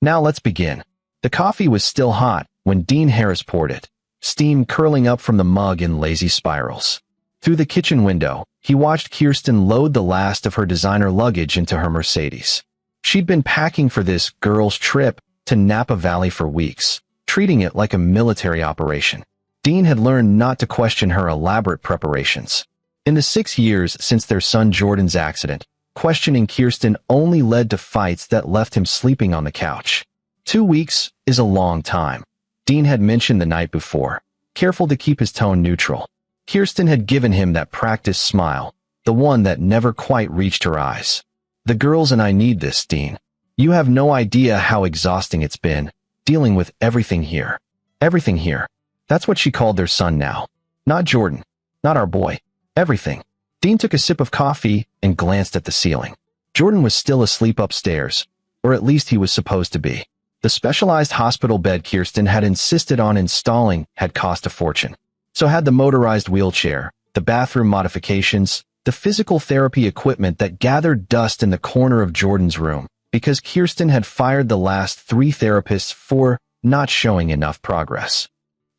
Now let's begin. The coffee was still hot when Dean Harris poured it, steam curling up from the mug in lazy spirals. Through the kitchen window, he watched Kirsten load the last of her designer luggage into her Mercedes. She'd been packing for this girl's trip to Napa Valley for weeks, treating it like a military operation. Dean had learned not to question her elaborate preparations. In the 6 years since their son Jordan's accident, questioning Kirsten only led to fights that left him sleeping on the couch. 2 weeks is a long time, Dean had mentioned the night before, careful to keep his tone neutral. Kirsten had given him that practiced smile, the one that never quite reached her eyes. The girls and I need this, Dean. You have no idea how exhausting it's been, dealing with everything here. Everything here. That's what she called their son now. Not Jordan. Not our boy. Everything. Dean took a sip of coffee and glanced at the ceiling. Jordan was still asleep upstairs, or at least he was supposed to be. The specialized hospital bed Kirsten had insisted on installing had cost a fortune. So had the motorized wheelchair, the bathroom modifications, the physical therapy equipment that gathered dust in the corner of Jordan's room, because Kirsten had fired the last 3 therapists for not showing enough progress.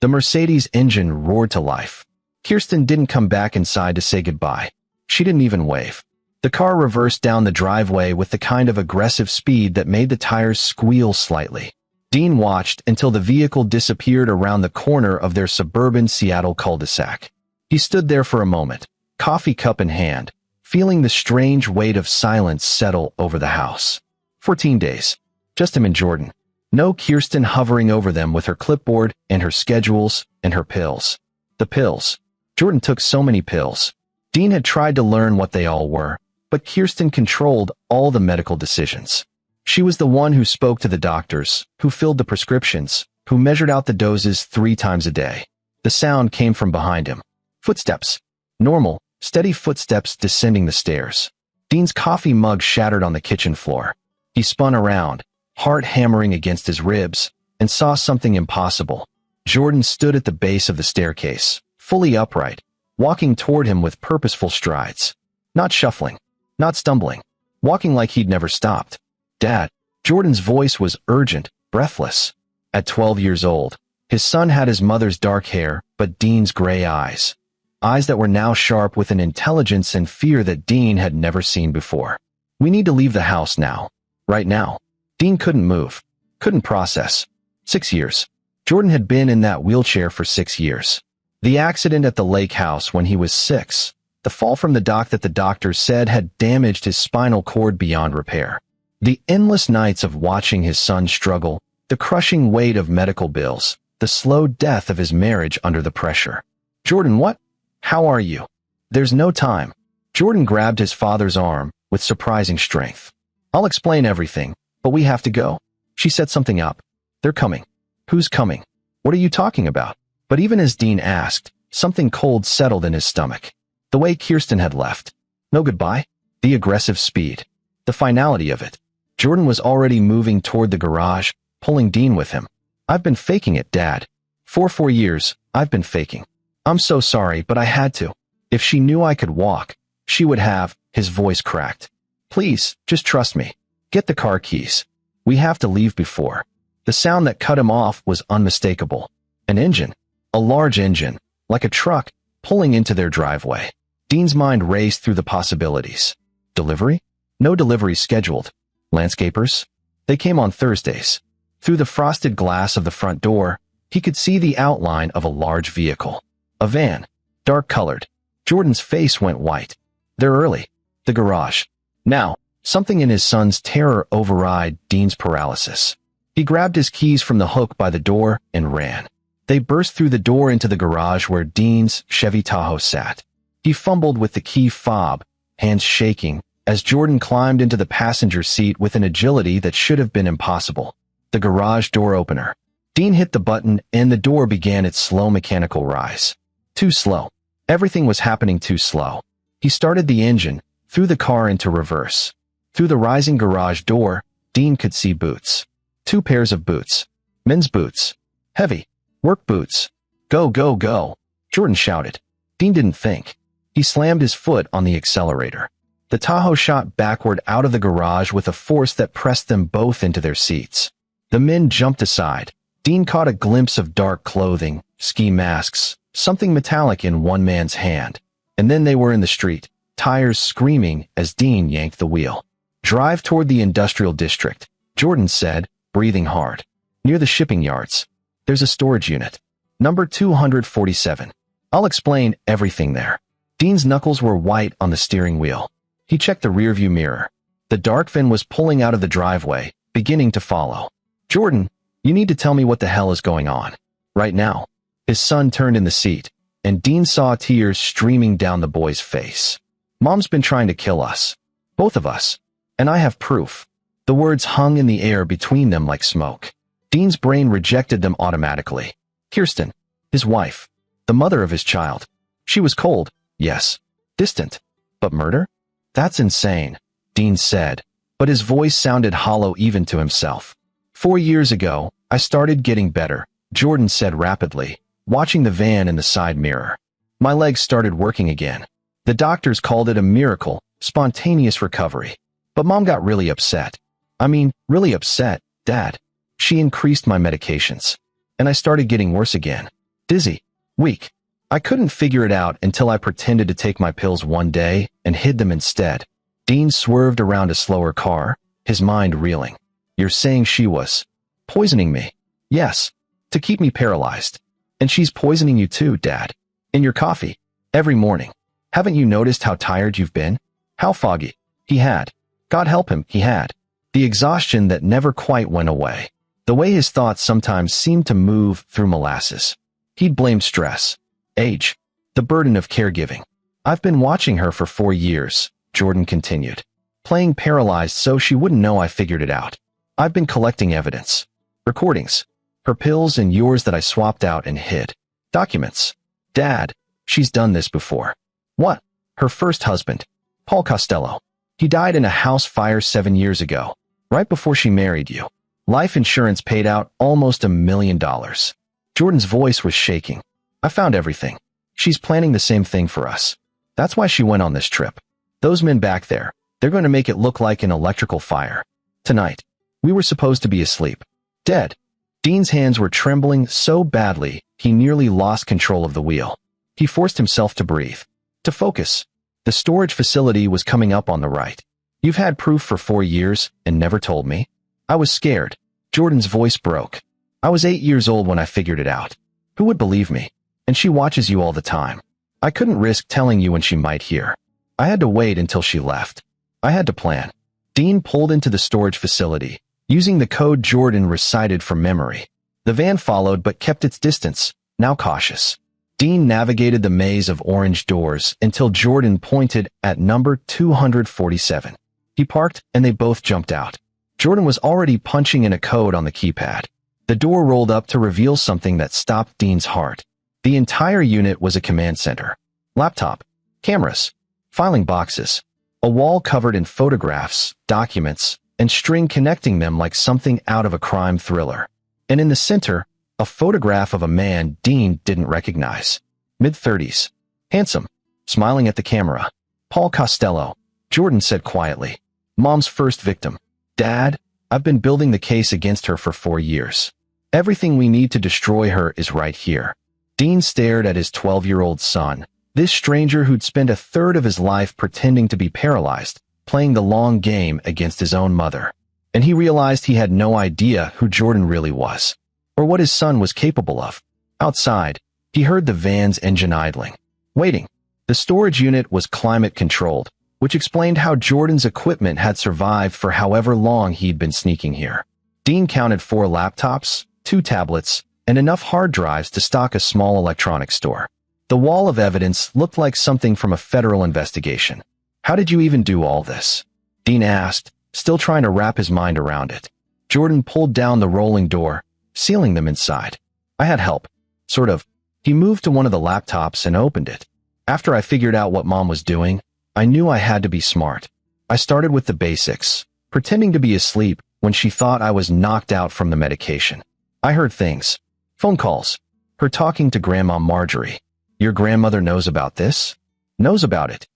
The Mercedes engine roared to life. Kirsten didn't come back inside to say goodbye. She didn't even wave. The car reversed down the driveway with the kind of aggressive speed that made the tires squeal slightly. Dean watched until the vehicle disappeared around the corner of their suburban Seattle cul-de-sac. He stood there for a moment, coffee cup in hand, feeling the strange weight of silence settle over the house. 14 days. Just him and Jordan. No Kirsten hovering over them with her clipboard and her schedules and her pills. The pills. Jordan took so many pills. Dean had tried to learn what they all were, but Kirsten controlled all the medical decisions. She was the one who spoke to the doctors, who filled the prescriptions, who measured out the doses 3 times a day. The sound came from behind him. Footsteps. Normal, steady footsteps descending the stairs. Dean's coffee mug shattered on the kitchen floor. He spun around, heart hammering against his ribs, and saw something impossible. Jordan stood at the base of the staircase, fully upright, walking toward him with purposeful strides. Not shuffling, not stumbling, walking like he'd never stopped. Dad. Jordan's voice was urgent, breathless. At 12 years old, his son had his mother's dark hair, but Dean's gray eyes. Eyes that were now sharp with an intelligence and fear that Dean had never seen before. We need to leave the house now. Right now. Dean couldn't move. Couldn't process. 6 years. Jordan had been in that wheelchair for 6 years. The accident at the lake house when he was 6. The fall from the dock that the doctors said had damaged his spinal cord beyond repair. The endless nights of watching his son struggle, the crushing weight of medical bills, the slow death of his marriage under the pressure. Jordan, what? How are you? There's no time. Jordan grabbed his father's arm with surprising strength. I'll explain everything, but we have to go. She set something up. They're coming. Who's coming? What are you talking about? But even as Dean asked, something cold settled in his stomach. The way Kirsten had left. No goodbye. The aggressive speed. The finality of it. Jordan was already moving toward the garage, pulling Dean with him. I've been faking it, Dad. For 4 years, I've been faking. I'm so sorry, but I had to. If she knew I could walk, she would have. His voice cracked. Please, just trust me. Get the car keys. We have to leave before. The sound that cut him off was unmistakable. An engine. A large engine, like a truck, pulling into their driveway. Dean's mind raced through the possibilities. Delivery? No delivery scheduled. Landscapers? They came on Thursdays. Through the frosted glass of the front door, he could see the outline of a large vehicle. A van. Dark-colored. Jordan's face went white. They're early. The garage. Now, something in his son's terror override Dean's paralysis. He grabbed his keys from the hook by the door and ran. They burst through the door into the garage where Dean's Chevy Tahoe sat. He fumbled with the key fob, hands shaking, as Jordan climbed into the passenger seat with an agility that should have been impossible. The garage door opener. Dean hit the button and the door began its slow mechanical rise. Too slow. Everything was happening too slow. He started the engine, threw the car into reverse. Through the rising garage door, Dean could see boots. 2 pairs of boots. Men's boots. Heavy. Work boots. Go, go, go. Jordan shouted. Dean didn't think. He slammed his foot on the accelerator. The Tahoe shot backward out of the garage with a force that pressed them both into their seats. The men jumped aside. Dean caught a glimpse of dark clothing, ski masks, something metallic in one man's hand. And then they were in the street, tires screaming as Dean yanked the wheel. "Drive toward the industrial district," Jordan said, breathing hard. "Near the shipping yards. There's a storage unit. Number 247. I'll explain everything there." Dean's knuckles were white on the steering wheel. He checked the rearview mirror. The dark van was pulling out of the driveway, beginning to follow. "Jordan, you need to tell me what the hell is going on. Right now." His son turned in the seat, and Dean saw tears streaming down the boy's face. "Mom's been trying to kill us. Both of us. And I have proof." The words hung in the air between them like smoke. Dean's brain rejected them automatically. Kirsten, his wife, the mother of his child. She was cold, yes, distant. But murder? That's insane, Dean said, but his voice sounded hollow even to himself. 4 years ago, I started getting better, Jordan said rapidly, watching the van in the side mirror. My legs started working again. The doctors called it a miracle, spontaneous recovery. But Mom got really upset. Really upset, Dad. She increased my medications. And I started getting worse again. Dizzy. Weak. I couldn't figure it out until I pretended to take my pills one day and hid them instead. Dean swerved around a slower car, his mind reeling. You're saying she was poisoning me? Yes. To keep me paralyzed. And she's poisoning you too, Dad. In your coffee. Every morning. Haven't you noticed how tired you've been? How foggy? He had. God help him, he had. The exhaustion that never quite went away. The way his thoughts sometimes seemed to move through molasses. He'd blamed stress, age, the burden of caregiving. I've been watching her for 4 years, Jordan continued. Playing Paralyzed so she wouldn't know I figured it out. I've been collecting evidence. Recordings. Her pills and yours that I swapped out and hid. Documents. Dad, she's done this before. What? Her first husband, Paul Costello. He died in a house fire 7 years ago, right before she married you. Life insurance paid out almost $1 million. Jordan's voice was shaking. I found everything. She's planning the same thing for us. That's why she went on this trip. Those men back there, they're going to make it look like an electrical fire. Tonight, we were supposed to be asleep. Dead. Dean's hands were trembling so badly, he nearly lost control of the wheel. He forced himself to breathe, to focus. The storage facility was coming up on the right. You've had proof for 4 years and never told me? I was scared. Jordan's voice broke. I was 8 years old when I figured it out. Who would believe me? And she watches you all the time. I couldn't risk telling you when she might hear. I had to wait until she left. I had to plan. Dean pulled into the storage facility, using the code Jordan recited from memory. The van followed but kept its distance, now cautious. Dean navigated the maze of orange doors until Jordan pointed at number 247. He parked and they both jumped out. Jordan was already punching in a code on the keypad. The door rolled up to reveal something that stopped Dean's heart. The entire unit was a command center. Laptop, cameras, filing boxes, a wall covered in photographs, documents, and string connecting them like something out of a crime thriller. And in the center, a photograph of a man Dean didn't recognize. Mid-30s. Handsome. Smiling at the camera. Paul Costello, Jordan said quietly. Mom's first victim. Dad, I've been building the case against her for 4 years. Everything we need to destroy her is right here. Dean stared at his 12-year-old son, this stranger who'd spent a third of his life pretending to be paralyzed, playing the long game against his own mother. And he realized he had no idea who Jordan really was, or what his son was capable of. Outside, he heard the van's engine idling. Waiting. The storage unit was climate-controlled, which explained how Jordan's equipment had survived for however long he'd been sneaking here. Dean counted 4 laptops, 2 tablets, and enough hard drives to stock a small electronics store. The wall of evidence looked like something from a federal investigation. How did you even do all this? Dean asked, still trying to wrap his mind around it. Jordan pulled down the rolling door, sealing them inside. I had help. Sort of. He moved to one of the laptops and opened it. After I figured out what Mom was doing, I knew I had to be smart. I started with the basics, pretending to be asleep when she thought I was knocked out from the medication. I heard things. Phone calls. Her talking to Grandma Marjorie. Your grandmother knows about this? Knows about it.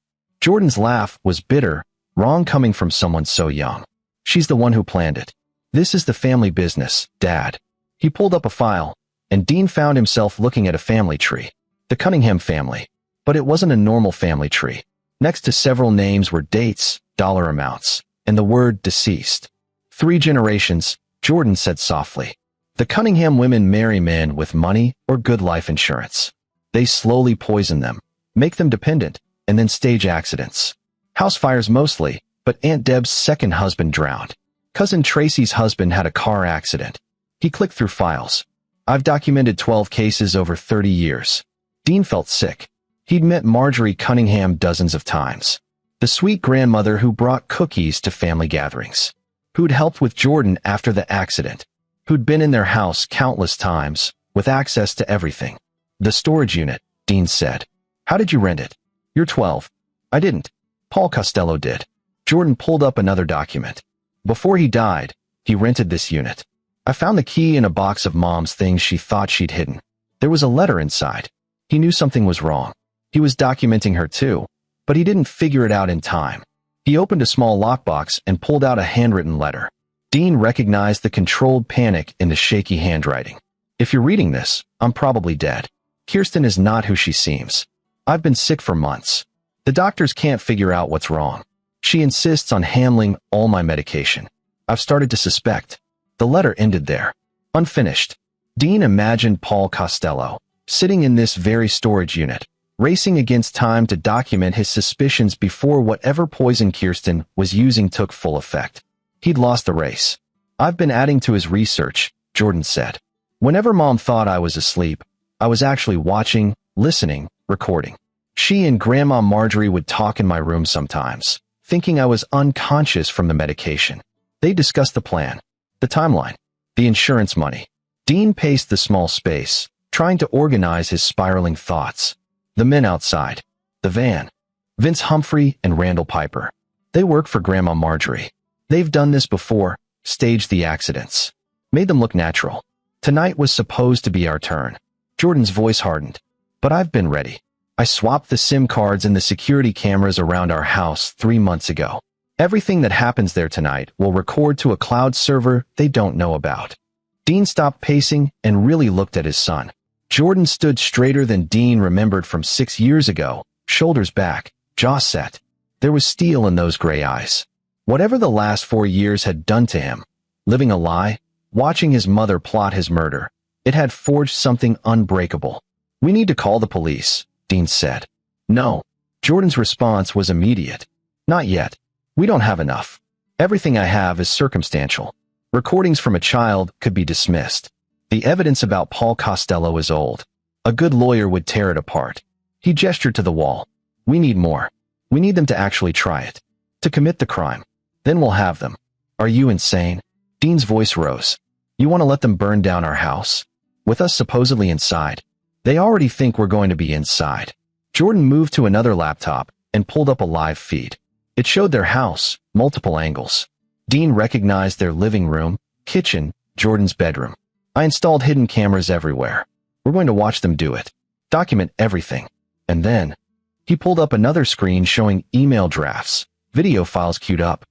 Jordan's laugh was bitter, wrong coming from someone so young. She's the one who planned it. This is the family business, Dad. He pulled up a file, and Dean found himself looking at a family tree. The Cunningham family. But it wasn't a normal family tree. Next to several names were dates, dollar amounts, and the word deceased. 3 generations, Jordan said softly. The Cunningham women marry men with money or good life insurance. They slowly poison them, make them dependent, and then stage accidents. House fires mostly, but Aunt Deb's second husband drowned. Cousin Tracy's husband had a car accident. He clicked through files. I've documented 12 cases over 30 years. Dean felt sick. He'd met Marjorie Cunningham dozens of times. The sweet grandmother who brought cookies to family gatherings. Who'd helped with Jordan after the accident. Who'd been in their house countless times, with access to everything. The storage unit, Dean said. How did you rent it? You're 12. I didn't. Paul Costello did. Jordan pulled up another document. Before he died, he rented this unit. I found the key in a box of Mom's things she thought she'd hidden. There was a letter inside. He knew something was wrong. He was documenting her too, but he didn't figure it out in time. He opened a small lockbox and pulled out a handwritten letter. Dean recognized the controlled panic in the shaky handwriting. If you're reading this, I'm probably dead. Kirsten is not who she seems. I've been sick for months. The doctors can't figure out what's wrong. She insists on handling all my medication. I've started to suspect. The letter ended there. Unfinished. Dean imagined Paul Costello, sitting in this very storage unit, racing against time to document his suspicions before whatever poison Kirsten was using took full effect. He'd lost the race. I've been adding to his research, Jordan said. Whenever Mom thought I was asleep, I was actually watching, listening, recording. She and Grandma Marjorie would talk in my room sometimes, thinking I was unconscious from the medication. They discussed the plan, the timeline, the insurance money. Dean paced the small space, trying to organize his spiraling thoughts. The men outside. The van. Vince Humphrey and Randall Piper. They work for Grandma Marjorie. They've done this before, staged the accidents. Made them look natural. Tonight was supposed to be our turn. Jordan's voice hardened. But I've been ready. I swapped the SIM cards and the security cameras around our house 3 months ago. Everything that happens there tonight will record to a cloud server they don't know about. Dean stopped pacing and really looked at his son. Jordan stood straighter than Dean remembered from 6 years ago, shoulders back, jaw set. There was steel in those gray eyes. Whatever the last 4 years had done to him, living a lie, watching his mother plot his murder, it had forged something unbreakable. We need to call the police, Dean said. No. Jordan's response was immediate. Not yet. We don't have enough. Everything I have is circumstantial. Recordings from a child could be dismissed. The evidence about Paul Costello is old. A good lawyer would tear it apart. He gestured to the wall. We need more. We need them to actually try it. To commit the crime. Then we'll have them. Are you insane? Dean's voice rose. You want to let them burn down our house? With us supposedly inside. They already think we're going to be inside. Jordan moved to another laptop and pulled up a live feed. It showed their house, multiple angles. Dean recognized their living room, kitchen, Jordan's bedroom. I installed hidden cameras everywhere. We're going to watch them do it. Document everything. And then, he pulled up another screen showing email drafts, video files queued up.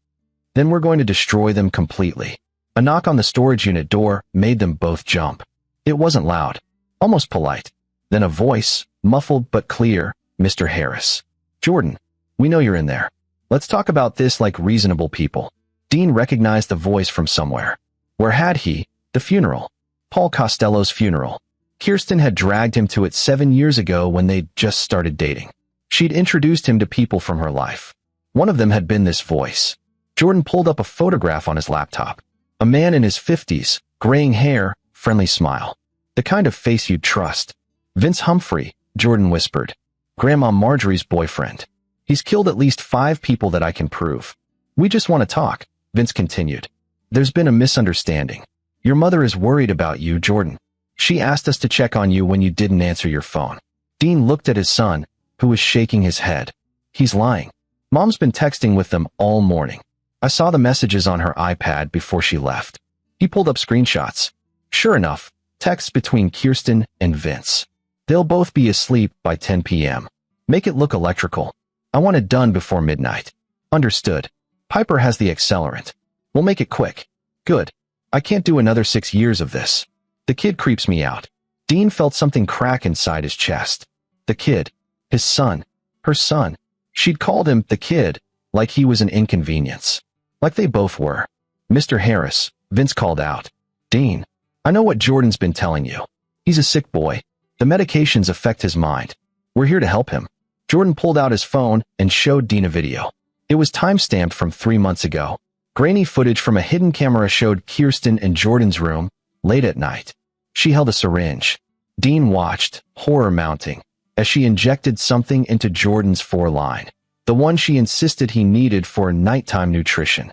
Then we're going to destroy them completely. A knock on the storage unit door made them both jump. It wasn't loud, almost polite. Then a voice, muffled but clear, Mr. Harris. Jordan, we know you're in there. Let's talk about this like reasonable people. Dean recognized the voice from somewhere. Where had he? The funeral. Paul Costello's funeral. Kirsten had dragged him to it 7 years ago when they'd just started dating. She'd introduced him to people from her life. One of them had been this voice. Jordan pulled up a photograph on his laptop. A man in his 50s, graying hair, friendly smile. The kind of face you'd trust. Vince Humphrey, Jordan whispered. Grandma Marjorie's boyfriend. He's killed at least 5 people that I can prove. We just want to talk, Vince continued. There's been a misunderstanding. Your mother is worried about you, Jordan. She asked us to check on you when you didn't answer your phone. Dean looked at his son, who was shaking his head. He's lying. Mom's been texting with them all morning. I saw the messages on her iPad before she left. He pulled up screenshots. Sure enough, texts between Kirsten and Vince. They'll both be asleep by 10 p.m. Make it look electrical. I want it done before midnight. Understood. Piper has the accelerant. We'll make it quick. Good. I can't do another 6 years of this. The kid creeps me out. Dean felt something crack inside his chest. The kid. His son. Her son. She'd called him the kid, like he was an inconvenience. Like they both were. Mr. Harris, Vince called out. Dean, I know what Jordan's been telling you. He's a sick boy. The medications affect his mind. We're here to help him. Jordan pulled out his phone and showed Dean a video. It was time-stamped from 3 months ago. Grainy footage from a hidden camera showed Kirsten in Jordan's room, late at night. She held a syringe. Dean watched, horror mounting, as she injected something into Jordan's foreline, the one she insisted he needed for nighttime nutrition.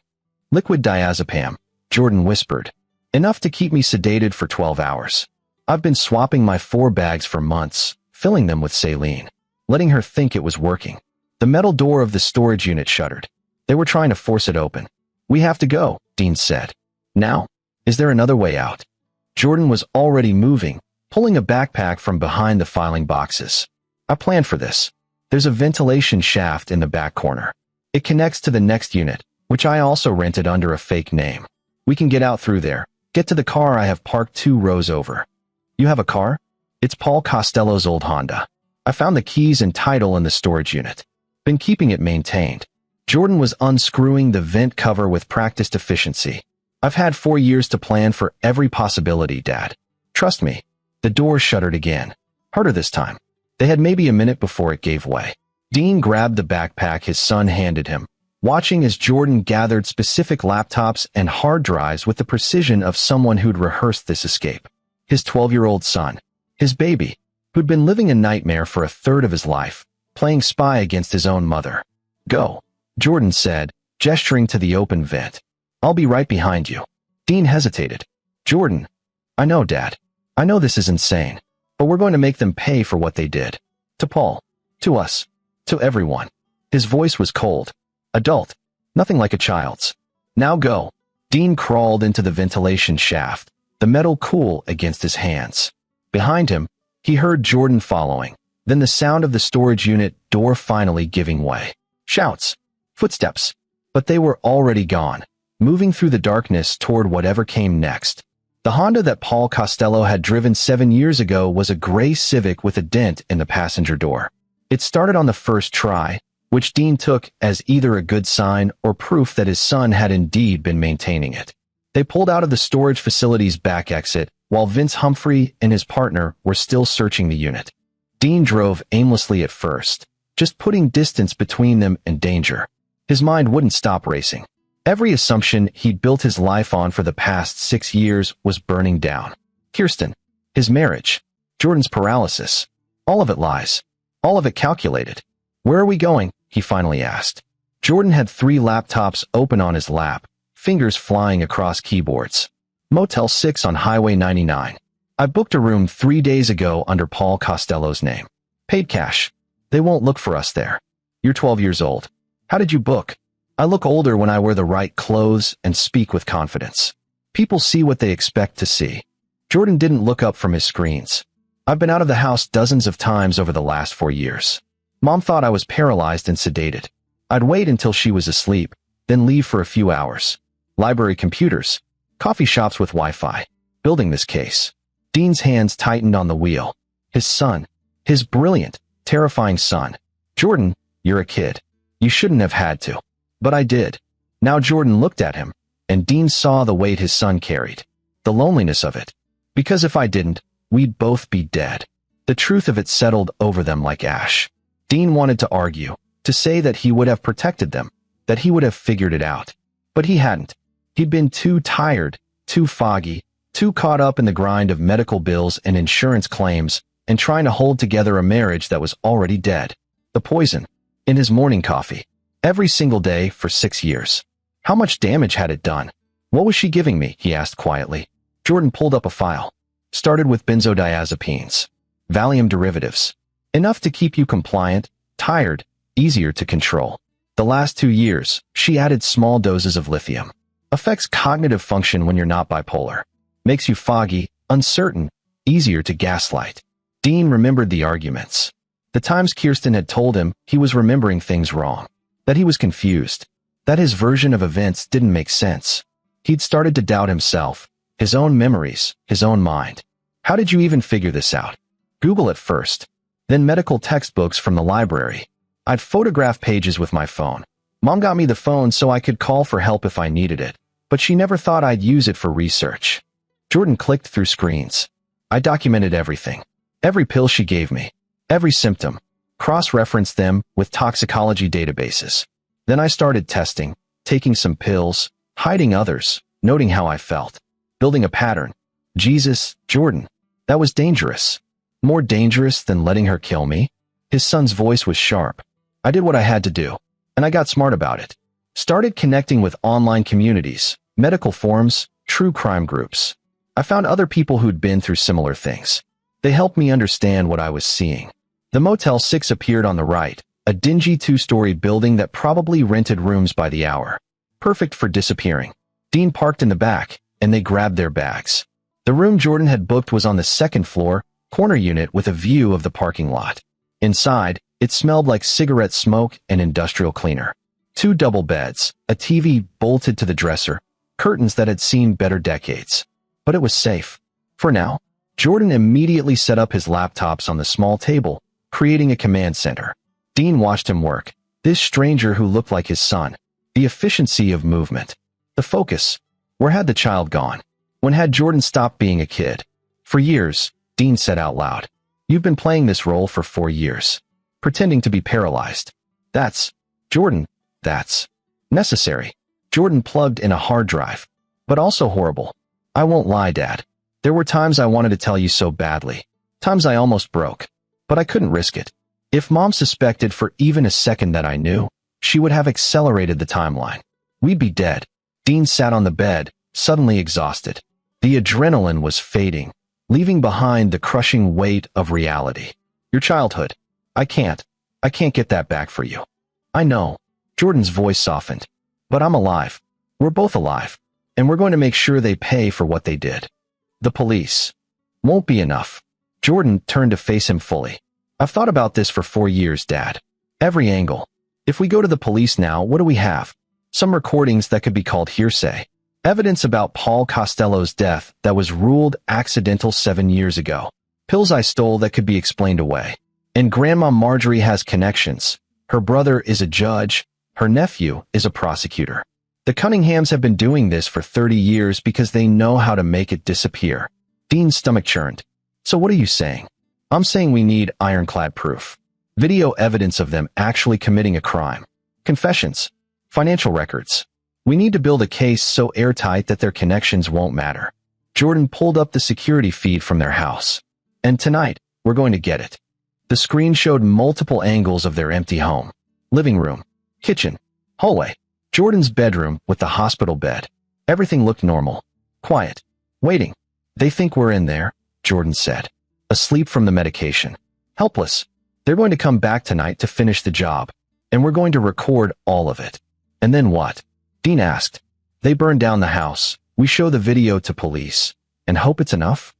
Liquid diazepam, Jordan whispered. Enough to keep me sedated for 12 hours. I've been swapping my 4 bags for months, filling them with saline, letting her think it was working. The metal door of the storage unit shuddered. They were trying to force it open. We have to go, Dean said. Now? Is there another way out? Jordan was already moving, pulling a backpack from behind the filing boxes. I planned for this. There's a ventilation shaft in the back corner. It connects to the next unit, which I also rented under a fake name. We can get out through there, get to the car I have parked 2 rows over. You have a car? It's Paul Costello's old Honda. I found the keys and title in the storage unit. Been keeping it maintained. Jordan was unscrewing the vent cover with practiced efficiency. I've had 4 years to plan for every possibility, Dad. Trust me. The door shuttered again. Harder this time. They had maybe a minute before it gave way. Dean grabbed the backpack his son handed him, watching as Jordan gathered specific laptops and hard drives with the precision of someone who'd rehearsed this escape. His 12-year-old son. His baby, who'd been living a nightmare for a third of his life, playing spy against his own mother. Go, Jordan said, gesturing to the open vent. I'll be right behind you. Dean hesitated. Jordan. I know, Dad. I know this is insane, but we're going to make them pay for what they did. To Paul. To us. To everyone. His voice was cold. Adult. Nothing like a child's. Now go. Dean crawled into the ventilation shaft, the metal cool against his hands. Behind him, he heard Jordan following, then the sound of the storage unit door finally giving way. Shouts. Footsteps. But they were already gone, moving through the darkness toward whatever came next. The Honda that Paul Costello had driven 7 years ago was a gray Civic with a dent in the passenger door. It started on the first try, which Dean took as either a good sign or proof that his son had indeed been maintaining it. They pulled out of the storage facility's back exit, while Vince Humphrey and his partner were still searching the unit. Dean drove aimlessly at first, just putting distance between them and danger. His mind wouldn't stop racing. Every assumption he'd built his life on for the past 6 years was burning down. Kirsten, his marriage, Jordan's paralysis, all of it lies, all of it calculated. Where are we going? He finally asked. Jordan had 3 laptops open on his lap, fingers flying across keyboards. Motel 6 on Highway 99. I booked a room 3 days ago under Paul Costello's name. Paid cash. They won't look for us there. You're 12 years old. How did you book? I look older when I wear the right clothes and speak with confidence. People see what they expect to see. Jordan didn't look up from his screens. I've been out of the house dozens of times over the last 4 years. Mom thought I was paralyzed and sedated. I'd wait until she was asleep, then leave for a few hours. Library computers. Coffee shops with Wi-Fi. Building this case. Dean's hands tightened on the wheel. His son. His brilliant, terrifying son. Jordan, you're a kid. You shouldn't have had to. But I did. Now Jordan looked at him, and Dean saw the weight his son carried. The loneliness of it. Because if I didn't, we'd both be dead. The truth of it settled over them like ash. Dean wanted to argue, to say that he would have protected them, that he would have figured it out. But he hadn't. He'd been too tired, too foggy, too caught up in the grind of medical bills and insurance claims, and trying to hold together a marriage that was already dead. The poison. In his morning coffee. Every single day for 6 years. How much damage had it done? What was she giving me? He asked quietly. Jordan pulled up a file. Started with benzodiazepines. Valium derivatives. Enough to keep you compliant, tired, easier to control. The last 2 years, she added small doses of lithium. Affects cognitive function when you're not bipolar. Makes you foggy, uncertain, easier to gaslight. Dean remembered the arguments. The times Kirsten had told him he was remembering things wrong. That he was confused. That his version of events didn't make sense. He'd started to doubt himself, his own memories, his own mind. How did you even figure this out? Google at first, then medical textbooks from the library. I'd photograph pages with my phone. Mom got me the phone so I could call for help if I needed it, but she never thought I'd use it for research. Jordan clicked through screens. I documented everything. Every pill she gave me. Every symptom. Cross-referenced them with toxicology databases. Then I started testing, taking some pills, hiding others, noting how I felt. Building a pattern. Jesus, Jordan. That was dangerous. More dangerous than letting her kill me? His son's voice was sharp. I did what I had to do, and I got smart about it. Started connecting with online communities, medical forums, true crime groups. I found other people who'd been through similar things. They helped me understand what I was seeing. The Motel 6 appeared on the right, a dingy two-story building that probably rented rooms by the hour. Perfect for disappearing. Dean parked in the back, and they grabbed their bags. The room Jordan had booked was on the second floor, corner unit with a view of the parking lot. Inside, it smelled like cigarette smoke and industrial cleaner. 2 double beds, a TV bolted to the dresser, curtains that had seen better decades. But it was safe. For now. Jordan immediately set up his laptops on the small table, creating a command center. Dean watched him work. This stranger who looked like his son. The efficiency of movement. The focus. Where had the child gone? When had Jordan stopped being a kid? For years, Dean said out loud. You've been playing this role for 4 years. Pretending to be paralyzed. That's, Jordan, that's necessary. Jordan plugged in a hard drive. But also horrible. I won't lie, Dad. There were times I wanted to tell you so badly. Times I almost broke. But I couldn't risk it. If Mom suspected for even a second that I knew, she would have accelerated the timeline. We'd be dead. Dean sat on the bed, suddenly exhausted. The adrenaline was fading, leaving behind the crushing weight of reality. Your childhood. I can't get that back for you. I know. Jordan's voice softened. But I'm alive. We're both alive. And we're going to make sure they pay for what they did. The police. Won't be enough. Jordan turned to face him fully. I've thought about this for 4 years, Dad. Every angle. If we go to the police now, what do we have? Some recordings that could be called hearsay. Evidence about Paul Costello's death that was ruled accidental 7 years ago. Pills I stole that could be explained away. And Grandma Marjorie has connections. Her brother is a judge. Her nephew is a prosecutor. The Cunninghams have been doing this for 30 years because they know how to make it disappear. Dean's stomach churned. So what are you saying? I'm saying we need ironclad proof. Video evidence of them actually committing a crime. Confessions. Financial records. We need to build a case so airtight that their connections won't matter. Jordan pulled up the security feed from their house. And tonight, we're going to get it. The screen showed multiple angles of their empty home. Living room. Kitchen. Hallway. Jordan's bedroom with the hospital bed. Everything looked normal. Quiet. Waiting. They think we're in there, Jordan said. Asleep from the medication. Helpless. They're going to come back tonight to finish the job. And we're going to record all of it. And then what? Dean asked. They burn down the house. We show the video to police. And hope it's enough?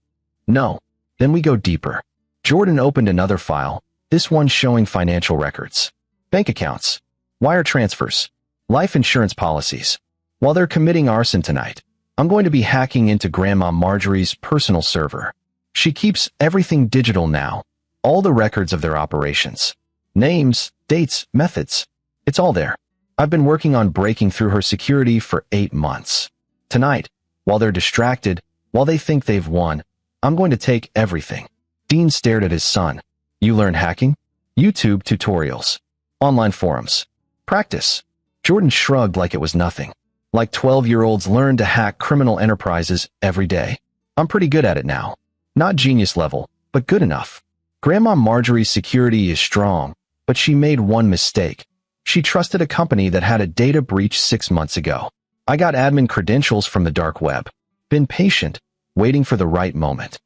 No. Then we go deeper. Jordan opened another file, this one showing financial records. Bank accounts. Wire transfers. Life insurance policies. While they're committing arson tonight, I'm going to be hacking into Grandma Marjorie's personal server. She keeps everything digital now. All the records of their operations. Names, dates, methods. It's all there. I've been working on breaking through her security for 8 months. Tonight, while they're distracted, while they think they've won, I'm going to take everything. Dean stared at his son. You learn hacking? YouTube tutorials. Online forums. Practice. Jordan shrugged like it was nothing. Like 12-year-olds learn to hack criminal enterprises every day. I'm pretty good at it now. Not genius level, but good enough. Grandma Marjorie's security is strong, but she made one mistake. She trusted a company that had a data breach 6 months ago. I got admin credentials from the dark web. Been patient, waiting for the right moment.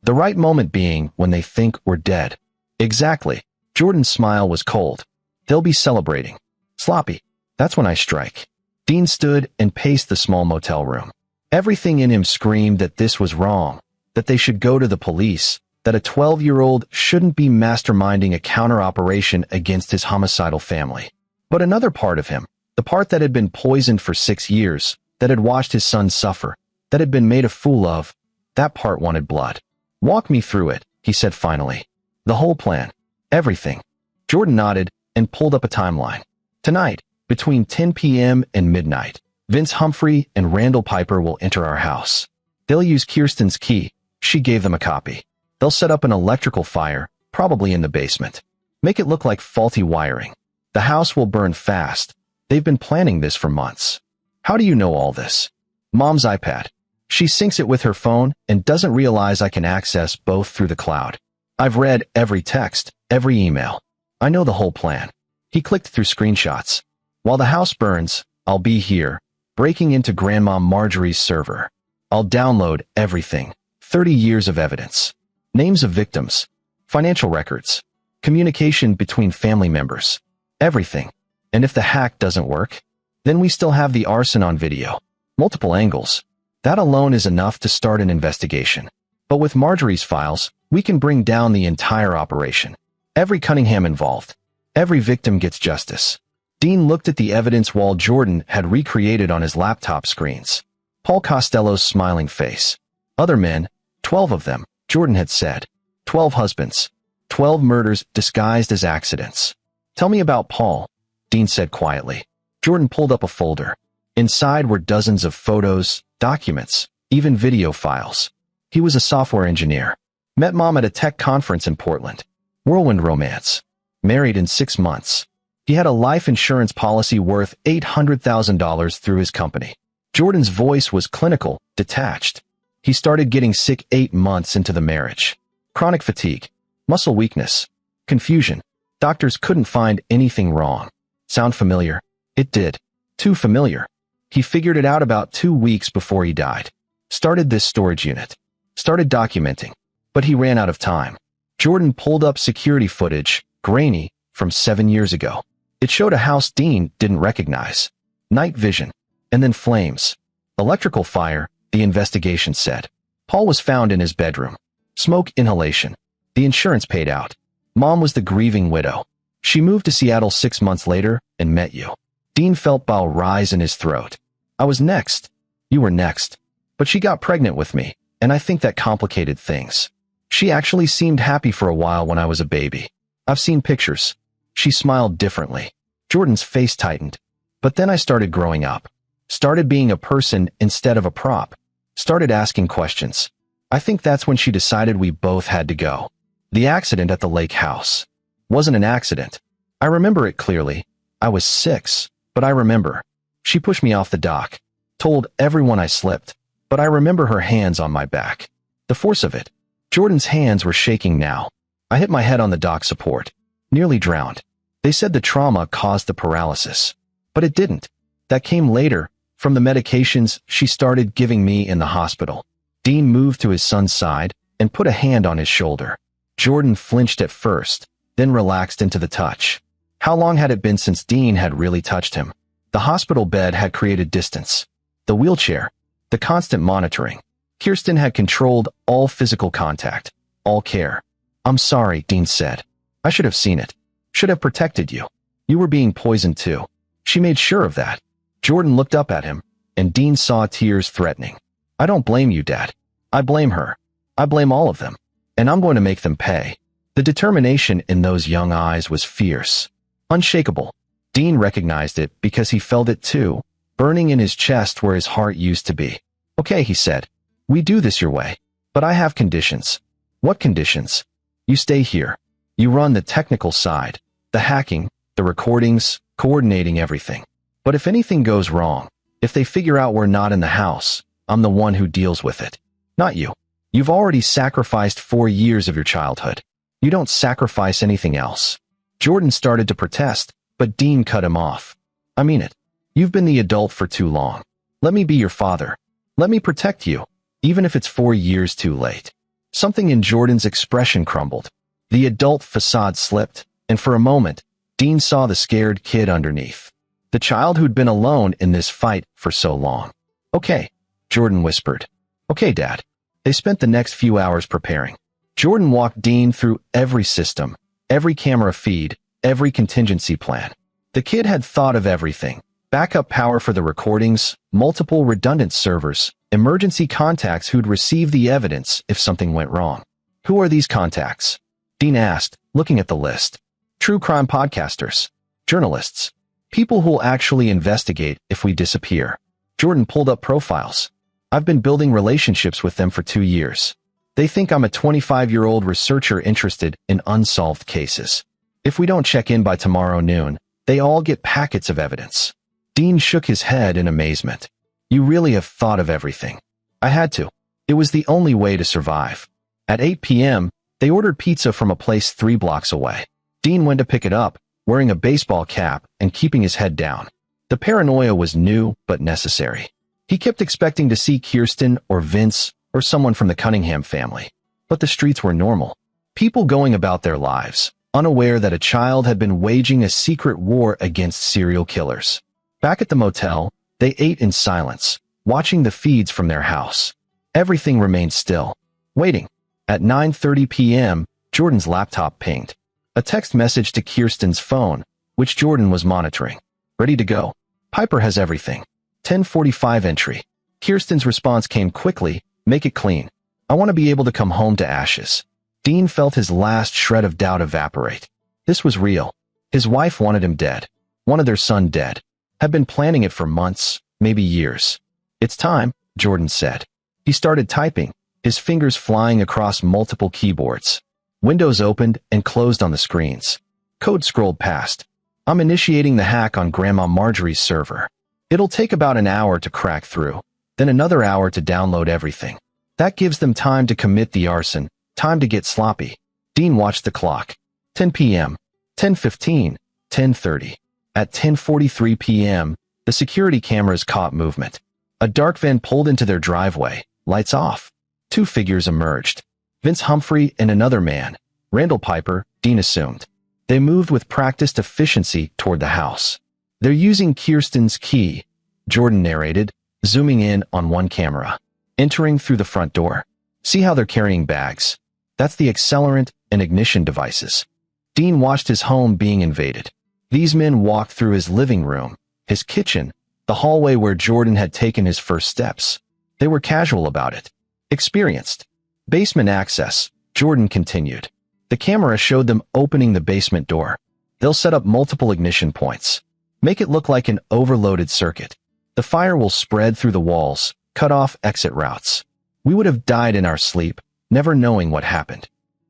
The right moment being when they think we're dead. Exactly. Jordan's smile was cold. They'll be celebrating. Sloppy. That's when I strike. Dean stood and paced the small motel room. Everything in him screamed that this was wrong, that they should go to the police, that a 12-year-old shouldn't be masterminding a counter-operation against his homicidal family. But another part of him, the part that had been poisoned for 6 years, that had watched his son suffer, that had been made a fool of. That part wanted blood. "Walk me through it," he said finally. "The whole plan. Everything." Jordan nodded and pulled up a timeline. "Tonight, between 10 p.m. and midnight, Vince Humphrey and Randall Piper will enter our house. They'll use Kirsten's key. She gave them a copy. They'll set up an electrical fire, probably in the basement. Make it look like faulty wiring. The house will burn fast. They've been planning this for months." "How do you know all this?" "Mom's iPad. She syncs it with her phone and doesn't realize I can access both through the cloud. I've read every text, every email. I know the whole plan." He clicked through screenshots. "While the house burns, I'll be here, breaking into Grandma Marjorie's server. I'll download everything. 30 years of evidence. Names of victims. Financial records. Communication between family members. Everything. And if the hack doesn't work, then we still have the arson on video. Multiple angles. That alone is enough to start an investigation. But with Marjorie's files, we can bring down the entire operation. Every Cunningham involved. Every victim gets justice." Dean looked at the evidence wall Jordan had recreated on his laptop screens. Paul Costello's smiling face. Other men, 12 of them, Jordan had said. 12 husbands. 12 murders disguised as accidents. "Tell me about Paul," Dean said quietly. Jordan pulled up a folder. Inside were dozens of photos, documents, even video files. He was a software engineer. Met Mom at a tech conference in Portland. Whirlwind romance. Married in 6 months. He had a life insurance policy worth $800,000 through his company. Jordan's voice was clinical, detached. He started getting sick 8 months into the marriage. Chronic fatigue. Muscle weakness. Confusion. Doctors couldn't find anything wrong. Sound familiar? It did. Too familiar. He figured it out about 2 weeks before he died. Started this storage unit. Started documenting. But he ran out of time. Jordan pulled up security footage, grainy, from 7 years ago. It showed a house Dean didn't recognize. Night vision. And then flames. Electrical fire, the investigation said. Paul was found in his bedroom. Smoke inhalation. The insurance paid out. Mom was the grieving widow. She moved to Seattle 6 months later and met you. Dean felt bile rise in his throat. "I was next. You were next. But she got pregnant with me, and I think that complicated things. She actually seemed happy for a while when I was a baby. I've seen pictures." She smiled differently. Jordan's face tightened. "But then I started growing up. Started being a person instead of a prop. Started asking questions. I think that's when she decided we both had to go. The accident at the lake house wasn't an accident. I remember it clearly. I was 6, but I remember. She pushed me off the dock. Told everyone I slipped, but I remember her hands on my back. The force of it. Jordan's hands were shaking now. I hit my head on the dock support. Nearly drowned. They said the trauma caused the paralysis. But it didn't. That came later, from the medications she started giving me in the hospital." Dean moved to his son's side and put a hand on his shoulder. Jordan flinched at first, then relaxed into the touch. How long had it been since Dean had really touched him? The hospital bed had created distance. The wheelchair. The constant monitoring. Kirsten had controlled all physical contact, all care. "I'm sorry," Dean said. "I should have seen it. Should have protected you. You were being poisoned too." She made sure of that. Jordan looked up at him, and Dean saw tears threatening. "I don't blame you, Dad. I blame her. I blame all of them. And I'm going to make them pay." The determination in those young eyes was fierce. Unshakable. Dean recognized it because he felt it too, burning in his chest where his heart used to be. "Okay," he said. "We do this your way. But I have conditions." "What conditions?" "You stay here. You run the technical side, the hacking, the recordings, coordinating everything. But if anything goes wrong, if they figure out we're not in the house, I'm the one who deals with it. Not you. You've already sacrificed 4 years of your childhood. You don't sacrifice anything else." Jordan started to protest, but Dean cut him off. "I mean it. You've been the adult for too long. Let me be your father. Let me protect you, even if it's 4 years too late." Something in Jordan's expression crumbled. The adult facade slipped, and for a moment, Dean saw the scared kid underneath. The child who'd been alone in this fight for so long. "Okay," Jordan whispered. "Okay, Dad." They spent the next few hours preparing. Jordan walked Dean through every system, every camera feed, every contingency plan. The kid had thought of everything, Backup power for the recordings, multiple redundant servers, emergency contacts who'd receive the evidence if something went wrong. Who are these contacts? Dean asked, looking at the list. True crime podcasters, journalists, people who'll actually investigate if we disappear. Jordan pulled up profiles. I've been building relationships with them for 2 years. They think I'm a 25-year-old researcher interested in unsolved cases. If we don't check in by tomorrow noon, they all get packets of evidence. Dean shook his head in amazement. You really have thought of everything. I had to. It was the only way to survive. At 8 p.m., they ordered pizza from a place 3 blocks away. Dean went to pick it up, wearing a baseball cap and keeping his head down. The paranoia was new but necessary. He kept expecting to see Kirsten or Vince or someone from the Cunningham family. But the streets were normal. People going about their lives, unaware that a child had been waging a secret war against serial killers. Back at the motel, they ate in silence, watching the feeds from their house. Everything remained still, waiting. At 9:30 p.m., Jordan's laptop pinged. A text message to Kirsten's phone, which Jordan was monitoring. Ready to go. Piper has everything. 10:45 entry. Kirsten's response came quickly. Make it clean. I want to be able to come home to ashes. Dean felt his last shred of doubt evaporate. This was real. His wife wanted him dead. Wanted their son dead. Had been planning it for months, maybe years. It's time, Jordan said. He started typing, his fingers flying across multiple keyboards. Windows opened and closed on the screens. Code scrolled past. I'm initiating the hack on Grandma Marjorie's server. It'll take about an hour to crack through, then another hour to download everything. That gives them time to commit the arson, time to get sloppy. Dean watched the clock. 10 p.m., 10:15, 10:30. At 10:43 p.m., the security cameras caught movement. A dark van pulled into their driveway, lights off. 2 figures emerged. Vince Humphrey and another man, Randall Piper, Dean assumed. They moved with practiced efficiency toward the house. They're using Kirsten's key, Jordan narrated, zooming in on one camera. Entering through the front door. See how they're carrying bags. That's the accelerant and ignition devices. Dean watched his home being invaded. These men walked through his living room, his kitchen, the hallway where Jordan had taken his first steps. They were casual about it. Experienced. Basement access, Jordan continued. The camera showed them opening the basement door. They'll set up multiple ignition points. Make it look like an overloaded circuit. The fire will spread through the walls, cut off exit routes. We would have died in our sleep, never knowing what happened.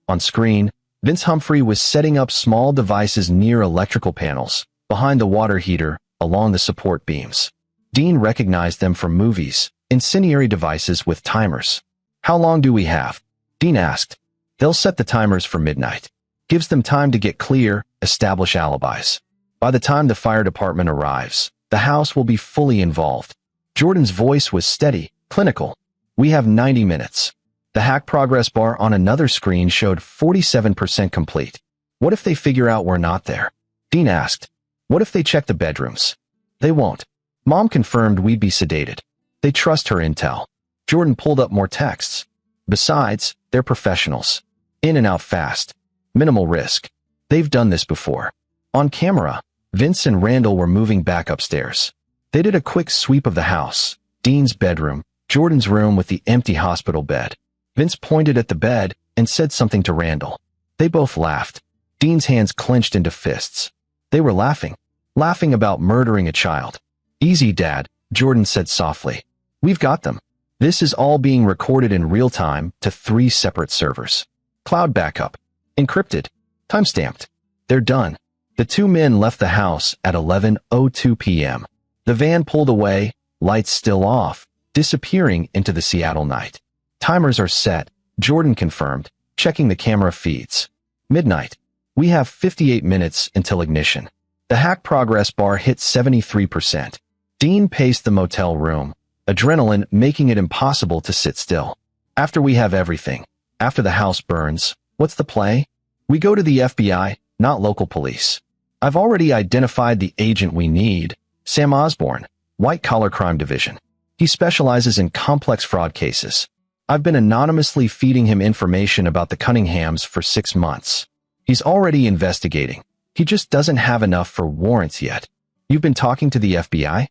On screen, Vince Humphrey was setting up small devices near electrical panels, behind the water heater, along the support beams. Dean recognized them from movies, incendiary devices with timers. How long do we have? Dean asked. They'll set the timers for midnight. Gives them time to get clear, establish alibis. By the time the fire department arrives, the house will be fully involved. Jordan's voice was steady, clinical. We have 90 minutes. The hack progress bar on another screen showed 47% complete. What if they figure out we're not there? Dean asked. What if they check the bedrooms? They won't. Mom confirmed we'd be sedated. They trust her intel. Jordan pulled up more texts. Besides, they're professionals. In and out fast. Minimal risk. They've done this before. On camera, Vince and Randall were moving back upstairs. They did a quick sweep of the house. Dean's bedroom, Jordan's room with the empty hospital bed. Vince pointed at the bed and said something to Randall. They both laughed. Dean's hands clenched into fists. They were laughing. Laughing about murdering a child. Easy, Dad, Jordan said softly. We've got them. This is all being recorded in real time to 3 separate servers. Cloud backup. Encrypted. Timestamped. They're done. The 2 men left the house at 11:02 p.m. The van pulled away, lights still off, disappearing into the Seattle night. Timers are set, Jordan confirmed, checking the camera feeds. Midnight. We have 58 minutes until ignition. The hack progress bar hit 73%. Dean paced the motel room, adrenaline making it impossible to sit still. After we have everything, after the house burns, what's the play? We go to the FBI, not local police. I've already identified the agent we need, Sam Osborne, White Collar Crime Division. He specializes in complex fraud cases. I've been anonymously feeding him information about the Cunninghams for 6 months. He's already investigating. He just doesn't have enough for warrants yet. You've been talking to the FBI?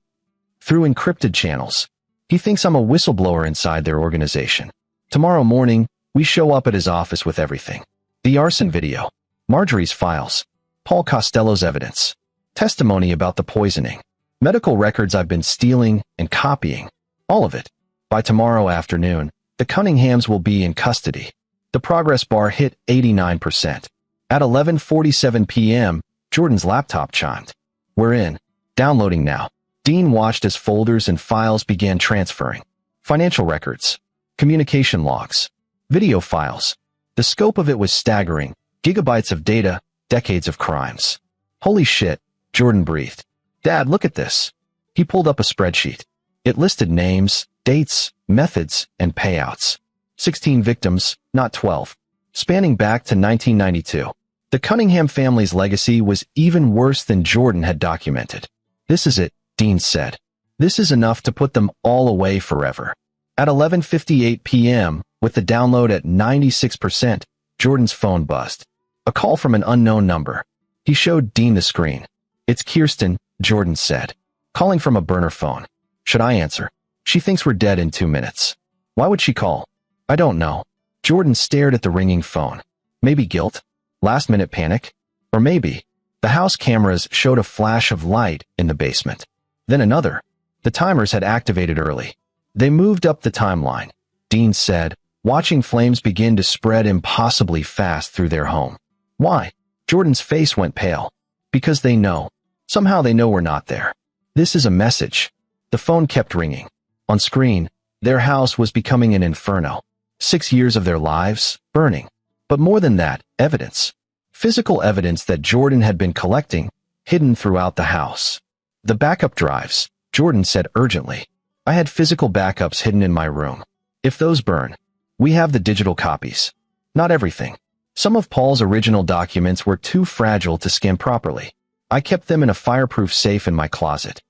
Through encrypted channels. He thinks I'm a whistleblower inside their organization. Tomorrow morning, we show up at his office with everything. The arson video. Marjorie's files. Paul Costello's evidence. Testimony about the poisoning. Medical records I've been stealing and copying. All of it. By tomorrow afternoon, the Cunninghams will be in custody. The progress bar hit 89%. At 11:47 p.m., Jordan's laptop chimed. We're in. Downloading now. Dean watched as folders and files began transferring. Financial records. Communication logs. Video files. The scope of it was staggering. Gigabytes of data, decades of crimes. Holy shit, Jordan breathed. Dad, look at this. He pulled up a spreadsheet. It listed names, dates, methods, and payouts. 16 victims, not 12. Spanning back to 1992. The Cunningham family's legacy was even worse than Jordan had documented. This is it, Dean said. This is enough to put them all away forever. At 11:58 p.m., with the download at 96%, Jordan's phone buzzed. A call from an unknown number. He showed Dean the screen. It's Kirsten, Jordan said. Calling from a burner phone. Should I answer? She thinks we're dead in 2 minutes. Why would she call? I don't know. Jordan stared at the ringing phone. Maybe guilt? Last-minute panic? Or maybe the house cameras showed a flash of light in the basement. Then another. The timers had activated early. They moved up the timeline, Dean said, watching flames begin to spread impossibly fast through their home. Why? Jordan's face went pale. Because they know. Somehow they know we're not there. This is a message. The phone kept ringing. On screen, their house was becoming an inferno. 6 years of their lives, burning. But more than that, evidence. Physical evidence that Jordan had been collecting, hidden throughout the house. The backup drives, Jordan said urgently. I had physical backups hidden in my room. If those burn, we have the digital copies. Not everything. Some of Paul's original documents were too fragile to scan properly. I kept them in a fireproof safe in my closet.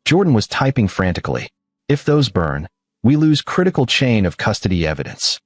Jordan was typing frantically. If those burn, we lose critical chain of custody evidence.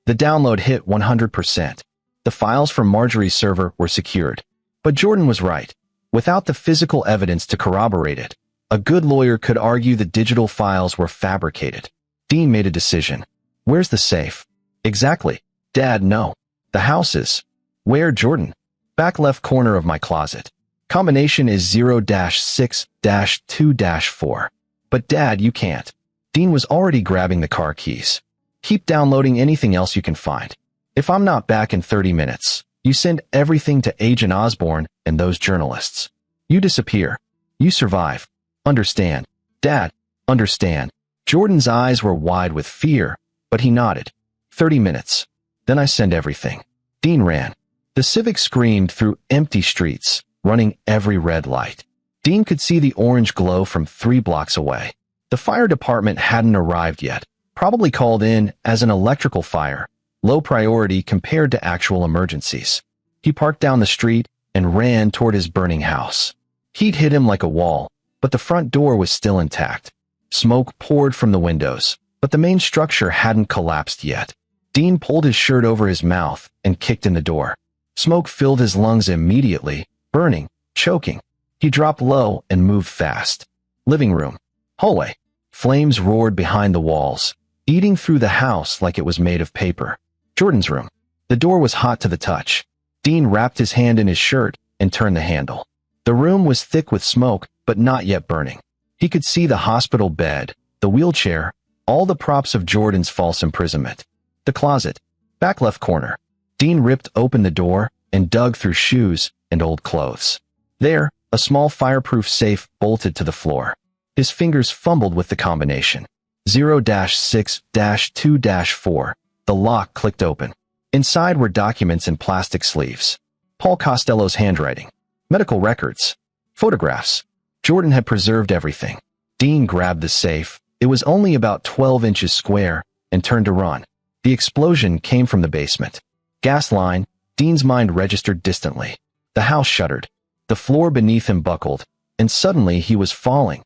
The download hit 100%. The files from Marjorie's server were secured. But Jordan was right. Without the physical evidence to corroborate it, a good lawyer could argue the digital files were fabricated. Dean made a decision. Where's the safe? Exactly. Dad, no. The house is. Where, Jordan? Back left corner of my closet. Combination is 0-6-2-4. But Dad, you can't. Dean was already grabbing the car keys. Keep downloading anything else you can find. If I'm not back in 30 minutes, you send everything to Agent Osborne and those journalists. You disappear. You survive. Understand. Dad, understand. Jordan's eyes were wide with fear, but he nodded. 30 minutes. Then I send everything. Dean ran. The Civic screamed through empty streets, running every red light. Dean could see the orange glow from 3 blocks away. The fire department hadn't arrived yet, probably called in as an electrical fire, low priority compared to actual emergencies. He parked down the street and ran toward his burning house. Heat hit him like a wall, but the front door was still intact. Smoke poured from the windows, but the main structure hadn't collapsed yet. Dean pulled his shirt over his mouth and kicked in the door. Smoke filled his lungs immediately, burning, choking. He dropped low and moved fast. Living room. Hallway. Flames roared behind the walls, eating through the house like it was made of paper. Jordan's room. The door was hot to the touch. Dean wrapped his hand in his shirt and turned the handle. The room was thick with smoke, but not yet burning. He could see the hospital bed, the wheelchair, all the props of Jordan's false imprisonment. The closet. Back left corner. Dean ripped open the door and dug through shoes and old clothes. There, a small fireproof safe bolted to the floor. His fingers fumbled with the combination. 0-6-2-4. The lock clicked open. Inside were documents in plastic sleeves. Paul Costello's handwriting. Medical records. Photographs. Jordan had preserved everything. Dean grabbed the safe. It was only about 12 inches square, and turned to run. The explosion came from the basement. Gas line. Dean's mind registered distantly. The house shuddered. The floor beneath him buckled, and suddenly he was falling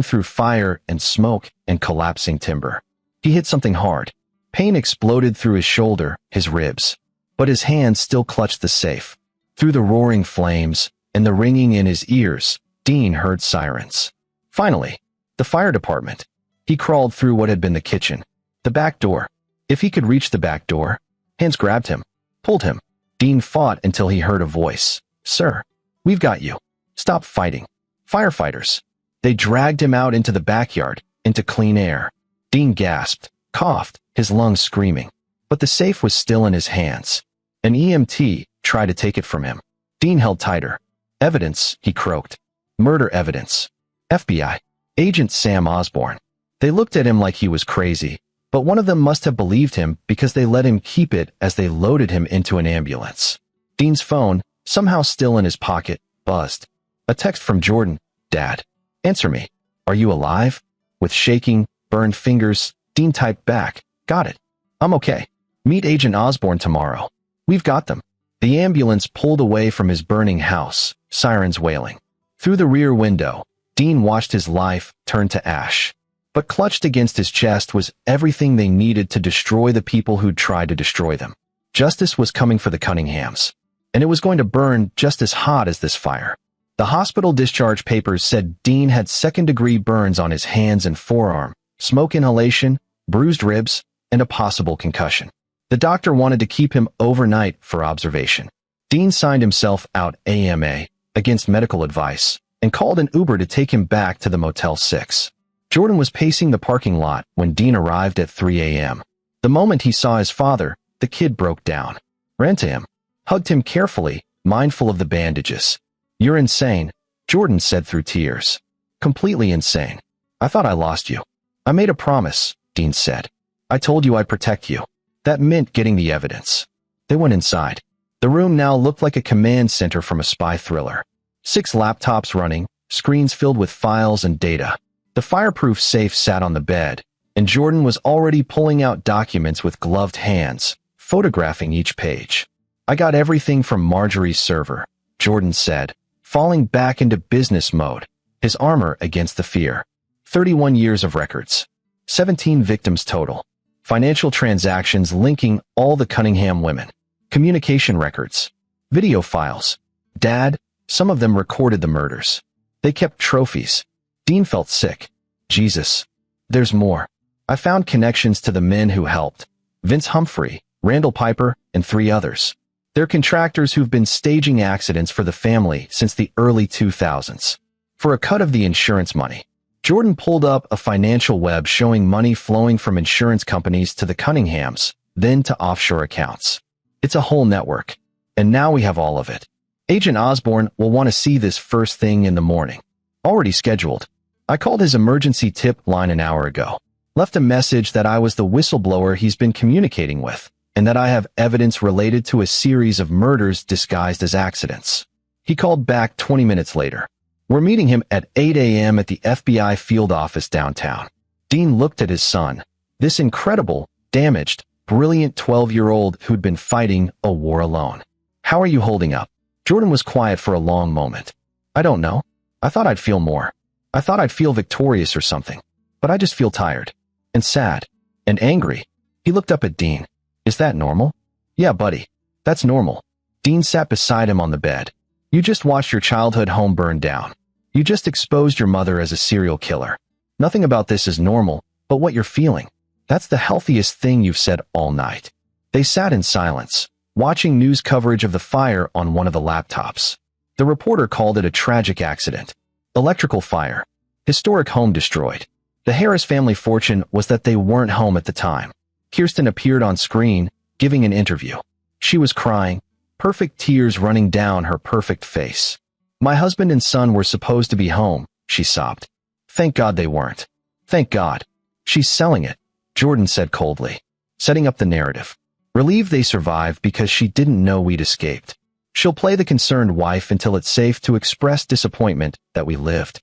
through fire and smoke and collapsing timber. He hit something hard. Pain exploded through his shoulder, his ribs. But his hand still clutched the safe. Through the roaring flames and the ringing in his ears, Dean heard sirens. Finally, the fire department. He crawled through what had been the kitchen. The back door. If he could reach the back door. Hands grabbed him, pulled him. Dean fought until he heard a voice. Sir, we've got you. Stop fighting. Firefighters. They dragged him out into the backyard, into clean air. Dean gasped, coughed, his lungs screaming. But the safe was still in his hands. An EMT tried to take it from him. Dean held tighter. Evidence, he croaked. Murder evidence. FBI. Agent Sam Osborne. They looked at him like he was crazy, but one of them must have believed him because they let him keep it as they loaded him into an ambulance. Dean's phone, somehow still in his pocket, buzzed. A text from Jordan. Dad. Answer me. Are you alive? With shaking, burned fingers, Dean typed back. Got it. I'm okay. Meet Agent Osborne tomorrow. We've got them. The ambulance pulled away from his burning house, sirens wailing. Through the rear window, Dean watched his life turn to ash. But clutched against his chest was everything they needed to destroy the people who'd tried to destroy them. Justice was coming for the Cunninghams. And it was going to burn just as hot as this fire. The hospital discharge papers said Dean had second-degree burns on his hands and forearm, smoke inhalation, bruised ribs, and a possible concussion. The doctor wanted to keep him overnight for observation. Dean signed himself out AMA, against medical advice, and called an Uber to take him back to the Motel 6. Jordan was pacing the parking lot when Dean arrived at 3 a.m. The moment he saw his father, the kid broke down. Ran to him, hugged him carefully, mindful of the bandages. You're insane, Jordan said through tears. Completely insane. I thought I lost you. I made a promise, Dean said. I told you I'd protect you. That meant getting the evidence. They went inside. The room now looked like a command center from a spy thriller. 6 laptops running, screens filled with files and data. The fireproof safe sat on the bed, and Jordan was already pulling out documents with gloved hands, photographing each page. I got everything from Marjorie's server, Jordan said, falling back into business mode, his armor against the fear. 31 years of records. 17 victims total. Financial transactions linking all the Cunningham women. Communication records. Video files. Dad, some of them recorded the murders. They kept trophies. Dean felt sick. Jesus. There's more. I found connections to the men who helped. Vince Humphrey, Randall Piper, and 3 others. They're contractors who've been staging accidents for the family since the early 2000s. For a cut of the insurance money. Jordan pulled up a financial web showing money flowing from insurance companies to the Cunninghams, then to offshore accounts. It's a whole network. And now we have all of it. Agent Osborne will want to see this first thing in the morning. Already scheduled. I called his emergency tip line an hour ago. Left a message that I was the whistleblower he's been communicating with, and that I have evidence related to a series of murders disguised as accidents. He called back 20 minutes later. We're meeting him at 8 a.m. at the FBI field office downtown. Dean looked at his son. This incredible, damaged, brilliant 12-year-old who'd been fighting a war alone. How are you holding up? Jordan was quiet for a long moment. I don't know. I thought I'd feel more. I thought I'd feel victorious or something. But I just feel tired. And sad. And angry. He looked up at Dean. Is that normal? Yeah, buddy. That's normal. Dean sat beside him on the bed. You just watched your childhood home burn down. You just exposed your mother as a serial killer. Nothing about this is normal, but what you're feeling. That's the healthiest thing you've said all night. They sat in silence, watching news coverage of the fire on one of the laptops. The reporter called it a tragic accident. Electrical fire. Historic home destroyed. The Harris family fortune was that they weren't home at the time. Kirsten appeared on screen, giving an interview. She was crying, perfect tears running down her perfect face. My husband and son were supposed to be home, she sobbed. Thank God they weren't. Thank God. She's selling it, Jordan said coldly, setting up the narrative. Relieved they survived because she didn't know we'd escaped. She'll play the concerned wife until it's safe to express disappointment that we lived.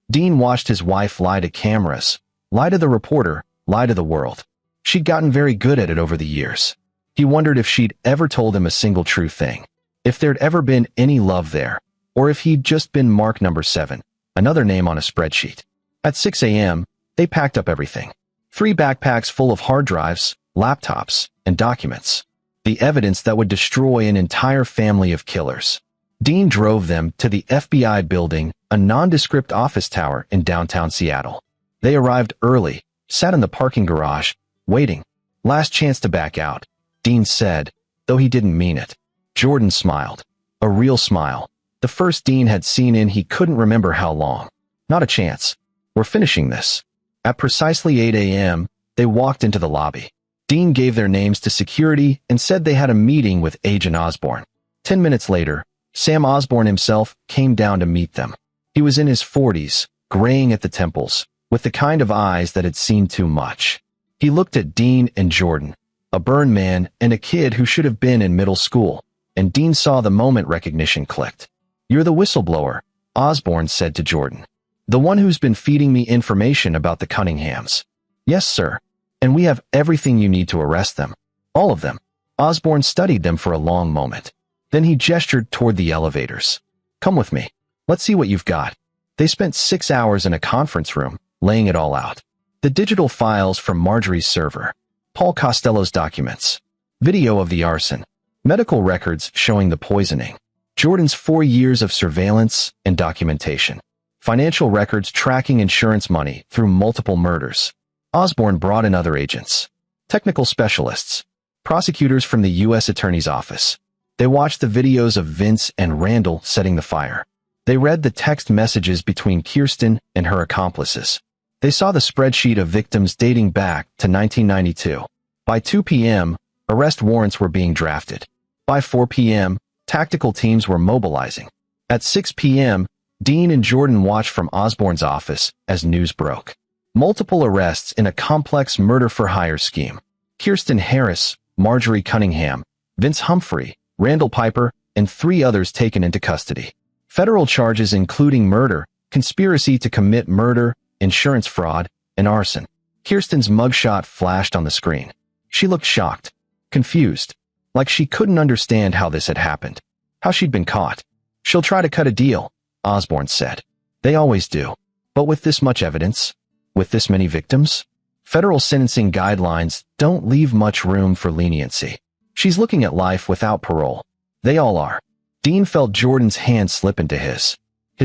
Dean watched his wife lie to cameras, lie to the reporter, lie to the world. She'd gotten very good at it over the years. He wondered if she'd ever told him a single true thing. If there'd ever been any love there. Or if he'd just been mark number 7, another name on a spreadsheet. At 6 a.m., they packed up everything. 3 backpacks full of hard drives, laptops, and documents. The evidence that would destroy an entire family of killers. Dean drove them to the FBI building, a nondescript office tower in downtown Seattle. They arrived early, sat in the parking garage, waiting. Last chance to back out, Dean said, though he didn't mean it. Jordan smiled. A real smile. The first Dean had seen in he couldn't remember how long. Not a chance. We're finishing this. At precisely 8 a.m., they walked into the lobby. Dean gave their names to security and said they had a meeting with Agent Osborne. 10 minutes later, Sam Osborne himself came down to meet them. He was in his 40s, graying at the temples, with the kind of eyes that had seen too much. He looked at Dean and Jordan, a burned man and a kid who should have been in middle school, and Dean saw the moment recognition clicked. "You're the whistleblower," Osborne said to Jordan. "The one who's been feeding me information about the Cunninghams." "Yes, sir. And we have everything you need to arrest them. All of them." Osborne studied them for a long moment. Then he gestured toward the elevators. "Come with me. Let's see what you've got." They spent 6 hours in a conference room, laying it all out. The digital files from Marjorie's server, Paul Costello's documents, video of the arson, medical records showing the poisoning, Jordan's 4 years of surveillance and documentation, financial records tracking insurance money through multiple murders. Osborne brought in other agents, technical specialists, prosecutors from the U.S. Attorney's Office. They watched the videos of Vince and Randall setting the fire. They read the text messages between Kirsten and her accomplices. They saw the spreadsheet of victims dating back to 1992. By 2 p.m., arrest warrants were being drafted. By 4 p.m., tactical teams were mobilizing. At 6 p.m., Dean and Jordan watched from Osborne's office as news broke. Multiple arrests in a complex murder-for-hire scheme. Kirsten Harris, Marjorie Cunningham, Vince Humphrey, Randall Piper, and 3 others taken into custody. Federal charges including murder, conspiracy to commit murder, insurance fraud, and arson. Kirsten's mugshot flashed on the screen. She looked shocked, confused, like she couldn't understand how this had happened, how she'd been caught. "She'll try to cut a deal," Osborne said. "They always do. But with this much evidence, with this many victims, federal sentencing guidelines don't leave much room for leniency. She's looking at life without parole. They all are." Dean felt Jordan's hand slip into his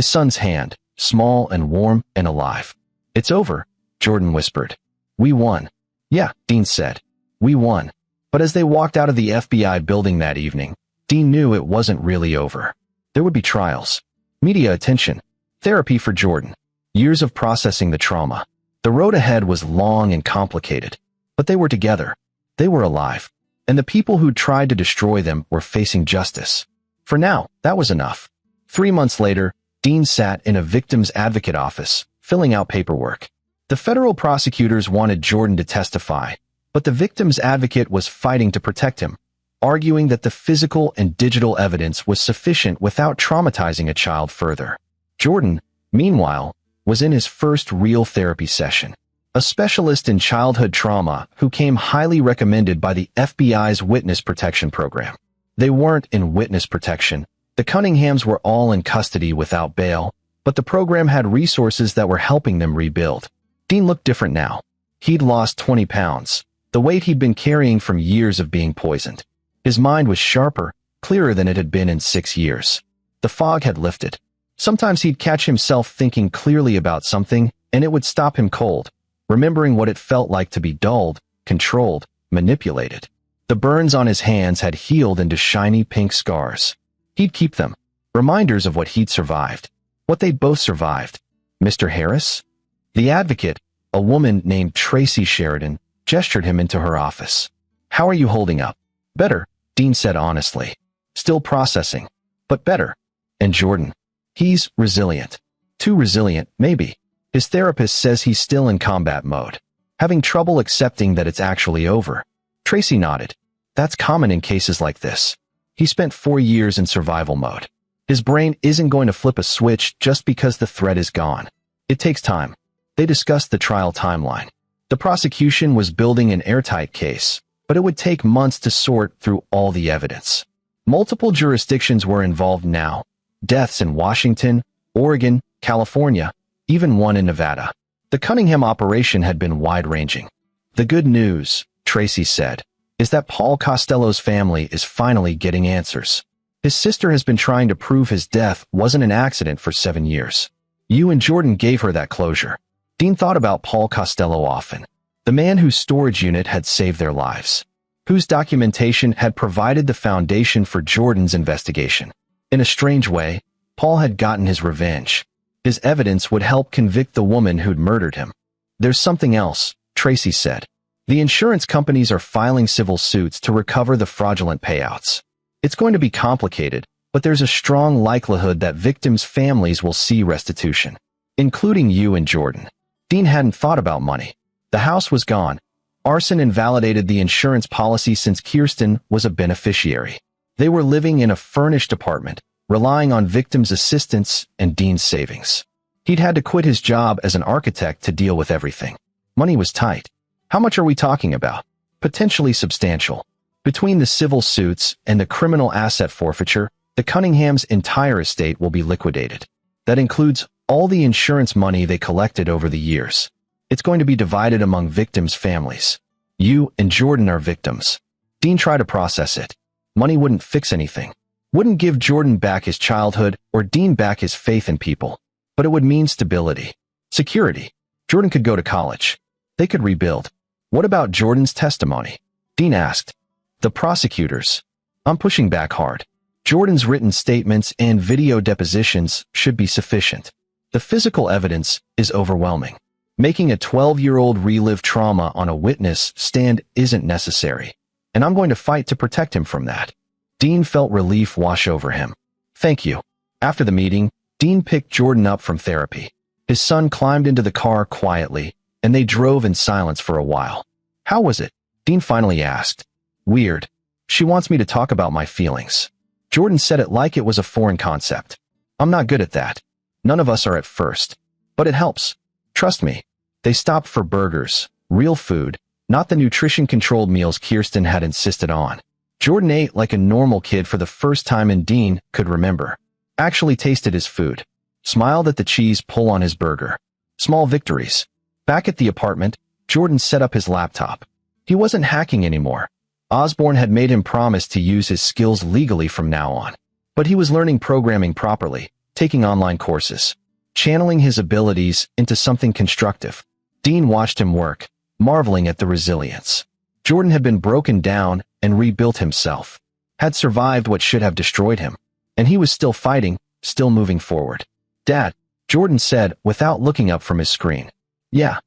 son's hand, small and warm and alive. "It's over," Jordan whispered. "We won." "Yeah," Dean said. "We won." But as they walked out of the FBI building that evening, Dean knew it wasn't really over. There would be trials, media attention, therapy for Jordan, years of processing the trauma. The road ahead was long and complicated, but they were together. They were alive, and the people who tried to destroy them were facing justice. For now, that was enough. 3 months later, Dean sat in a victim's advocate office, filling out paperwork. The federal prosecutors wanted Jordan to testify, but the victim's advocate was fighting to protect him, arguing that the physical and digital evidence was sufficient without traumatizing a child further. Jordan, meanwhile, was in his first real therapy session. A specialist in childhood trauma who came highly recommended by the FBI's witness protection program. They weren't in witness protection. The Cunninghams were all in custody without bail, but the program had resources that were helping them rebuild. Dean looked different now. He'd lost 20 pounds, the weight he'd been carrying from years of being poisoned. His mind was sharper, clearer than it had been in 6 years. The fog had lifted. Sometimes he'd catch himself thinking clearly about something, and it would stop him cold, remembering what it felt like to be dulled, controlled, manipulated. The burns on his hands had healed into shiny pink scars. He'd keep them, reminders of what he'd survived, what they'd both survived. "Mr. Harris?" The advocate, a woman named Tracy Sheridan, gestured him into her office. "How are you holding up?" "Better," Dean said honestly. "Still processing, but better." "And Jordan?" "He's resilient. Too resilient, maybe. His therapist says he's still in combat mode, having trouble accepting that it's actually over." Tracy nodded. "That's common in cases like this. He spent 4 years in survival mode. His brain isn't going to flip a switch just because the threat is gone. It takes time." They discussed the trial timeline. The prosecution was building an airtight case, but it would take months to sort through all the evidence. Multiple jurisdictions were involved now. Deaths in Washington, Oregon, California, even one in Nevada. The Cunningham operation had been wide-ranging. "The good news," Tracy said, "is that Paul Costello's family is finally getting answers. His sister has been trying to prove his death wasn't an accident for 7 years. You and Jordan gave her that closure. Dean thought about Paul Costello often, the man whose storage unit had saved their lives, whose documentation had provided the foundation for Jordan's investigation. In a strange way, Paul had gotten his revenge. His evidence would help convict the woman who'd murdered him. There's something else, Tracy said. The insurance companies are filing civil suits to recover the fraudulent payouts. It's going to be complicated, but there's a strong likelihood that victims' families will see restitution, including you and Jordan. Dean hadn't thought about money. The house was gone. Arson invalidated the insurance policy since Kirsten was a beneficiary. They were living in a furnished apartment, relying on victims' assistance and Dean's savings. He'd had to quit his job as an architect to deal with everything. Money was tight. How much are we talking about? Potentially substantial. Between the civil suits and the criminal asset forfeiture, the Cunninghams' entire estate will be liquidated. That includes all the insurance money they collected over the years. It's going to be divided among victims' families. You and Jordan are victims. Dean tried to process it. Money wouldn't fix anything. Wouldn't give Jordan back his childhood or Dean back his faith in people. But it would mean stability. Security. Jordan could go to college. They could rebuild. What about Jordan's testimony? Dean asked. The prosecutors. I'm pushing back hard. Jordan's written statements and video depositions should be sufficient. The physical evidence is overwhelming. Making a 12-year-old relive trauma on a witness stand isn't necessary, and I'm going to fight to protect him from that. Dean felt relief wash over him. Thank you. After the meeting, Dean picked Jordan up from therapy. His son climbed into the car quietly, and they drove in silence for a while. How was it? Dean finally asked. Weird. She wants me to talk about my feelings. Jordan said it like it was a foreign concept. I'm not good at that. None of us are at first. But it helps. Trust me. They stopped for burgers, real food, not the nutrition-controlled meals Kirsten had insisted on. Jordan ate like a normal kid for the first time and Dean could remember. Actually tasted his food. Smiled at the cheese pull on his burger. Small victories. Back at the apartment, Jordan set up his laptop. He wasn't hacking anymore. Osborne had made him promise to use his skills legally from now on. But he was learning programming properly, taking online courses, channeling his abilities into something constructive. Dean watched him work, marveling at the resilience. Jordan had been broken down and rebuilt himself, had survived what should have destroyed him, and he was still fighting, still moving forward. Dad, Jordan said without looking up from his screen. Yeah.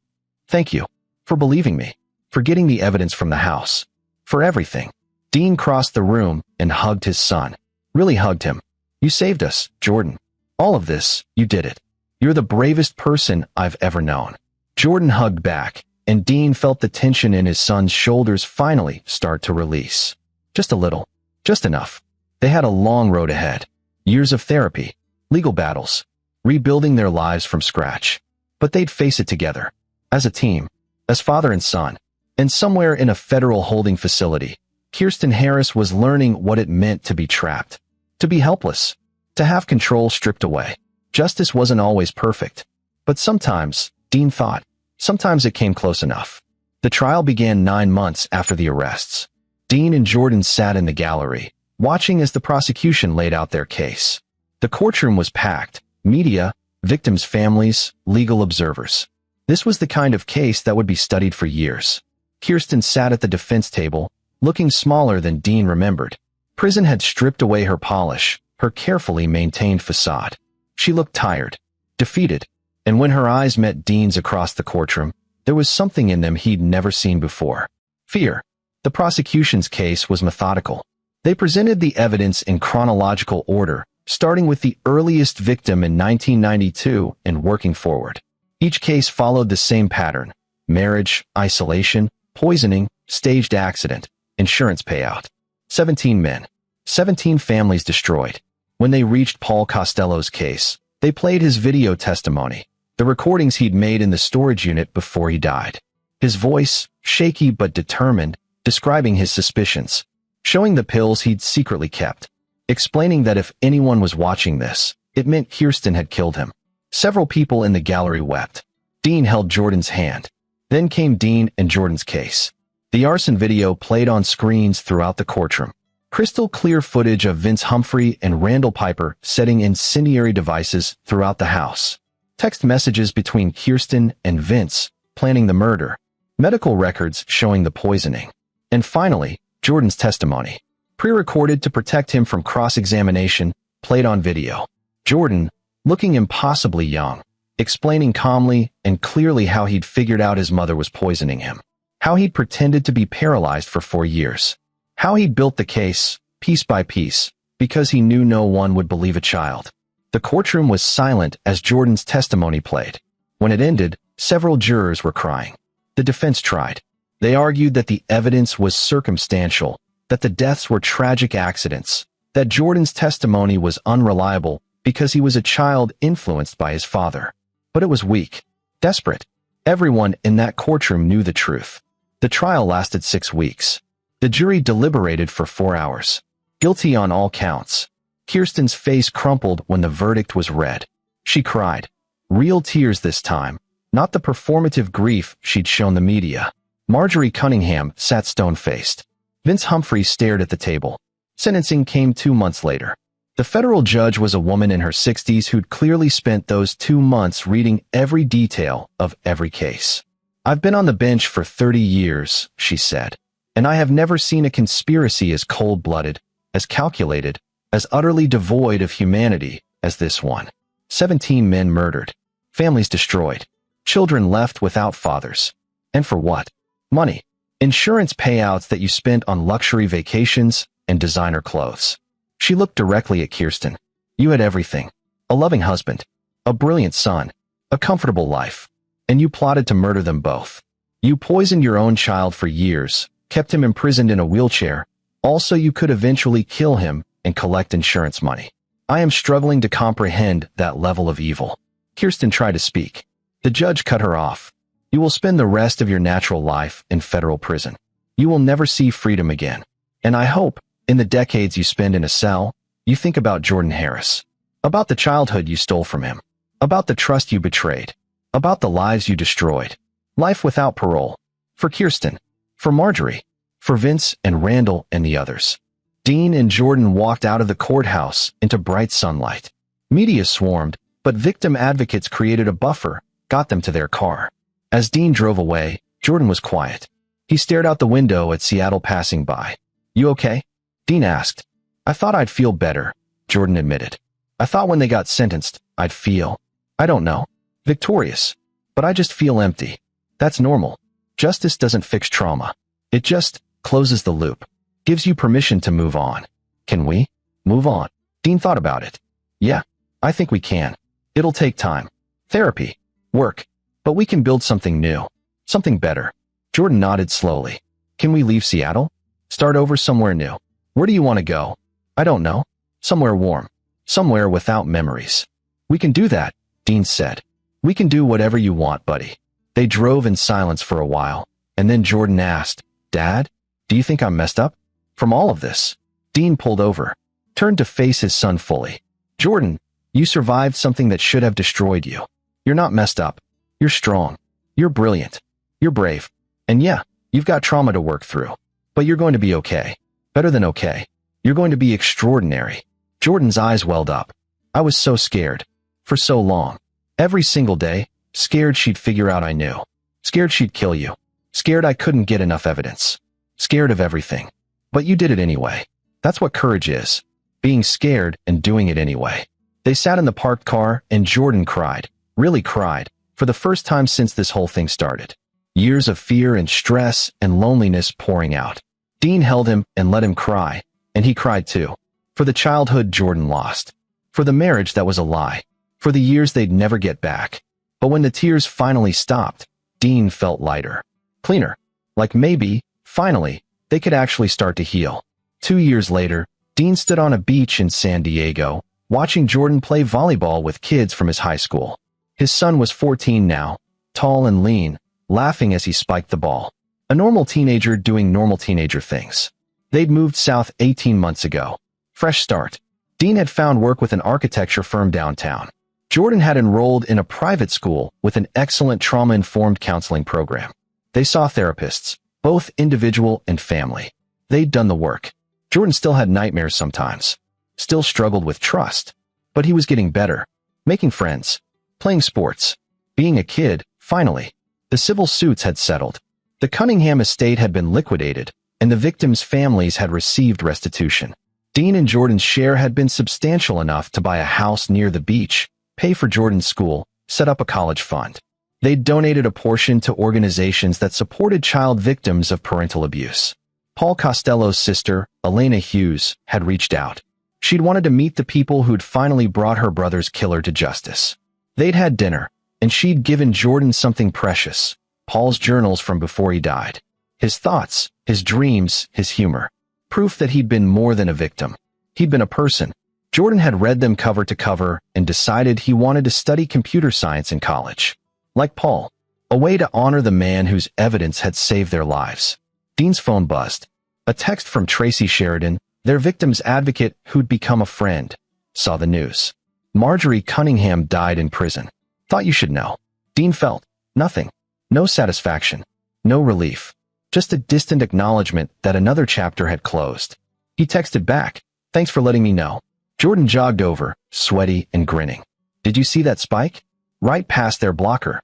Thank you. For believing me. For getting the evidence from the house. For everything. Dean crossed the room and hugged his son. Really hugged him. You saved us, Jordan. All of this, you did it. You're the bravest person I've ever known. Jordan hugged back, and Dean felt the tension in his son's shoulders finally start to release. Just a little. Just enough. They had a long road ahead. Years of therapy. Legal battles. Rebuilding their lives from scratch. But they'd face it together. As a team. As father and son. And somewhere in a federal holding facility, Kirsten Harris was learning what it meant to be trapped. To be helpless. To have control stripped away. Justice wasn't always perfect. But sometimes, Dean thought, sometimes it came close enough. The trial began 9 months after the arrests. Dean and Jordan sat in the gallery, watching as the prosecution laid out their case. The courtroom was packed. Media, victims' families, legal observers. This was the kind of case that would be studied for years. Kirsten sat at the defense table, looking smaller than Dean remembered. Prison had stripped away her polish, her carefully maintained facade. She looked tired, defeated, and when her eyes met Dean's across the courtroom, there was something in them he'd never seen before. Fear. The prosecution's case was methodical. They presented the evidence in chronological order, starting with the earliest victim in 1992 and working forward. Each case followed the same pattern: marriage, isolation, poisoning, staged accident, insurance payout. 17 men. 17 families destroyed. When they reached Paul Costello's case, they played his video testimony, the recordings he'd made in the storage unit before he died. His voice, shaky but determined, describing his suspicions, showing the pills he'd secretly kept, explaining that if anyone was watching this, it meant Kirsten had killed him. Several people in the gallery wept. Dean held Jordan's hand. Then came Dean and Jordan's case. The arson video played on screens throughout the courtroom. Crystal clear footage of Vince Humphrey and Randall Piper setting incendiary devices throughout the house. Text messages between Kirsten and Vince, planning the murder. Medical records showing the poisoning. And finally, Jordan's testimony. Pre-recorded to protect him from cross-examination, played on video. Jordan, looking impossibly young, explaining calmly and clearly how he'd figured out his mother was poisoning him. How he'd pretended to be paralyzed for 4 years. How he'd built the case, piece by piece, because he knew no one would believe a child. The courtroom was silent as Jordan's testimony played. When it ended, several jurors were crying. The defense tried. They argued that the evidence was circumstantial, that the deaths were tragic accidents, that Jordan's testimony was unreliable because he was a child influenced by his father. But it was weak, desperate. Everyone in that courtroom knew the truth. The trial lasted 6 weeks. The jury deliberated for 4 hours. Guilty on all counts. Kirsten's face crumpled when the verdict was read. She cried. Real tears this time, not the performative grief she'd shown the media. Marjorie Cunningham sat stone-faced. Vince Humphrey stared at the table. Sentencing came 2 months later. The federal judge was a woman in her 60s who'd clearly spent those 2 months reading every detail of every case. I've been on the bench for 30 years, she said, and I have never seen a conspiracy as cold-blooded, as calculated, as utterly devoid of humanity as this one. 17 men murdered. Families destroyed. Children left without fathers. And for what? Money. Insurance payouts that you spent on luxury vacations and designer clothes. She looked directly at Kirsten. You had everything. A loving husband. A brilliant son. A comfortable life. And you plotted to murder them both. You poisoned your own child for years, kept him imprisoned in a wheelchair, also you could eventually kill him and collect insurance money. I am struggling to comprehend that level of evil. Kirsten tried to speak. The judge cut her off. You will spend the rest of your natural life in federal prison. You will never see freedom again. And I hope, in the decades you spend in a cell, you think about Jordan Harris. About the childhood you stole from him. About the trust you betrayed. About the lives you destroyed. Life without parole. For Kirsten. For Marjorie. For Vince and Randall and the others. Dean and Jordan walked out of the courthouse into bright sunlight. Media swarmed, but victim advocates created a buffer, got them to their car. As Dean drove away, Jordan was quiet. He stared out the window at Seattle passing by. You okay? Dean asked. I thought I'd feel better, Jordan admitted. I thought when they got sentenced, I'd feel, I don't know, victorious. But I just feel empty. That's normal. Justice doesn't fix trauma. It just closes the loop. Gives you permission to move on. Can we move on? Dean thought about it. Yeah, I think we can. It'll take time. Therapy. Work. But we can build something new. Something better. Jordan nodded slowly. Can we leave Seattle? Start over somewhere new. Where do you want to go? I don't know. Somewhere warm. Somewhere without memories. We can do that, Dean said. We can do whatever you want, buddy. They drove in silence for a while, and then Jordan asked, Dad, do you think I'm messed up? From all of this? Dean pulled over, turned to face his son fully. Jordan, you survived something that should have destroyed you. You're not messed up. You're strong. You're brilliant. You're brave. And yeah, you've got trauma to work through. But you're going to be okay. Better than okay. You're going to be extraordinary. Jordan's eyes welled up. I was so scared. For so long. Every single day, scared she'd figure out I knew. Scared she'd kill you. Scared I couldn't get enough evidence. Scared of everything. But you did it anyway. That's what courage is. Being scared and doing it anyway. They sat in the parked car and Jordan cried. Really cried. For the first time since this whole thing started. Years of fear and stress and loneliness pouring out. Dean held him and let him cry, and he cried too. For the childhood Jordan lost. For the marriage that was a lie. For the years they'd never get back. But when the tears finally stopped, Dean felt lighter. Cleaner. Like maybe, finally, they could actually start to heal. 2 years later, Dean stood on a beach in San Diego, watching Jordan play volleyball with kids from his high school. His son was 14 now, tall and lean, laughing as he spiked the ball. A normal teenager doing normal teenager things. They'd moved south 18 months ago. Fresh start. Dean had found work with an architecture firm downtown. Jordan had enrolled in a private school with an excellent trauma-informed counseling program. They saw therapists, both individual and family. They'd done the work. Jordan still had nightmares sometimes, still struggled with trust, but he was getting better, making friends, playing sports, being a kid. Finally, the civil suits had settled. The Cunningham estate had been liquidated, and the victims' families had received restitution. Dean and Jordan's share had been substantial enough to buy a house near the beach, pay for Jordan's school, set up a college fund. They'd donated a portion to organizations that supported child victims of parental abuse. Paul Costello's sister, Elena Hughes, had reached out. She'd wanted to meet the people who'd finally brought her brother's killer to justice. They'd had dinner, and she'd given Jordan something precious, Paul's journals from before he died. His thoughts, his dreams, his humor. Proof that he'd been more than a victim. He'd been a person. Jordan had read them cover to cover and decided he wanted to study computer science in college. Like Paul, a way to honor the man whose evidence had saved their lives. Dean's phone buzzed. A text from Tracy Sheridan, their victim's advocate who'd become a friend. Saw the news. Marjorie Cunningham died in prison. Thought you should know. Dean felt nothing. No satisfaction. No relief. Just a distant acknowledgement that another chapter had closed. He texted back, "Thanks for letting me know." Jordan jogged over, sweaty and grinning. "Did you see that spike? Right past their blocker."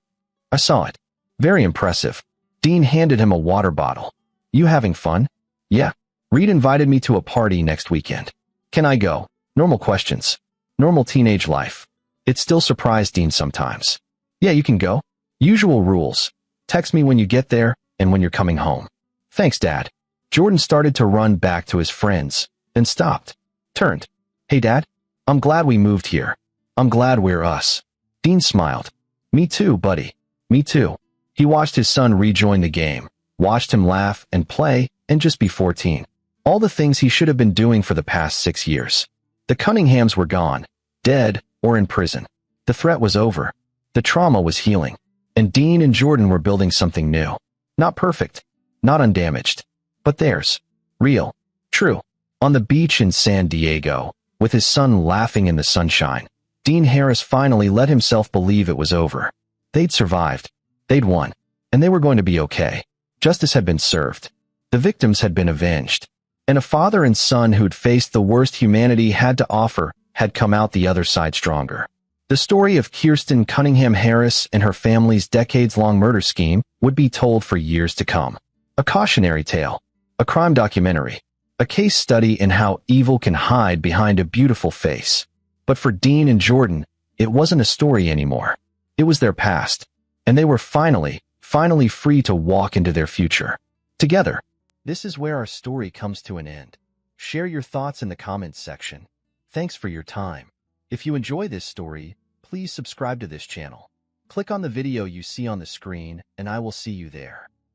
"I saw it. Very impressive." Dean handed him a water bottle. "You having fun?" "Yeah. Reed invited me to a party next weekend." "Can I go?" Normal questions. Normal teenage life. It still surprised Dean sometimes. "Yeah, you can go. Usual rules. Text me when you get there and when you're coming home." "Thanks, Dad." Jordan started to run back to his friends, then stopped. Turned. "Hey, Dad. I'm glad we moved here. I'm glad we're us." Dean smiled. "Me too, buddy. Me too." He watched his son rejoin the game, watched him laugh and play and just be 14. All the things he should have been doing for the past 6 years. The Cunninghams were gone, dead or in prison. The threat was over. The trauma was healing. And Dean and Jordan were building something new. Not perfect, not undamaged, but theirs. Real. True. On the beach in San Diego, with his son laughing in the sunshine, Dean Harris finally let himself believe it was over. They'd survived. They'd won. And they were going to be okay. Justice had been served. The victims had been avenged. And a father and son who'd faced the worst humanity had to offer had come out the other side stronger. The story of Kirsten Cunningham Harris and her family's decades-long murder scheme would be told for years to come. A cautionary tale, a crime documentary, a case study in how evil can hide behind a beautiful face. But for Dean and Jordan, it wasn't a story anymore. It was their past, and they were finally free to walk into their future. Together. This is where our story comes to an end. Share your thoughts in the comments section. Thanks for your time. If you enjoy this story, please subscribe to this channel. Click on the video you see on the screen, and I will see you there.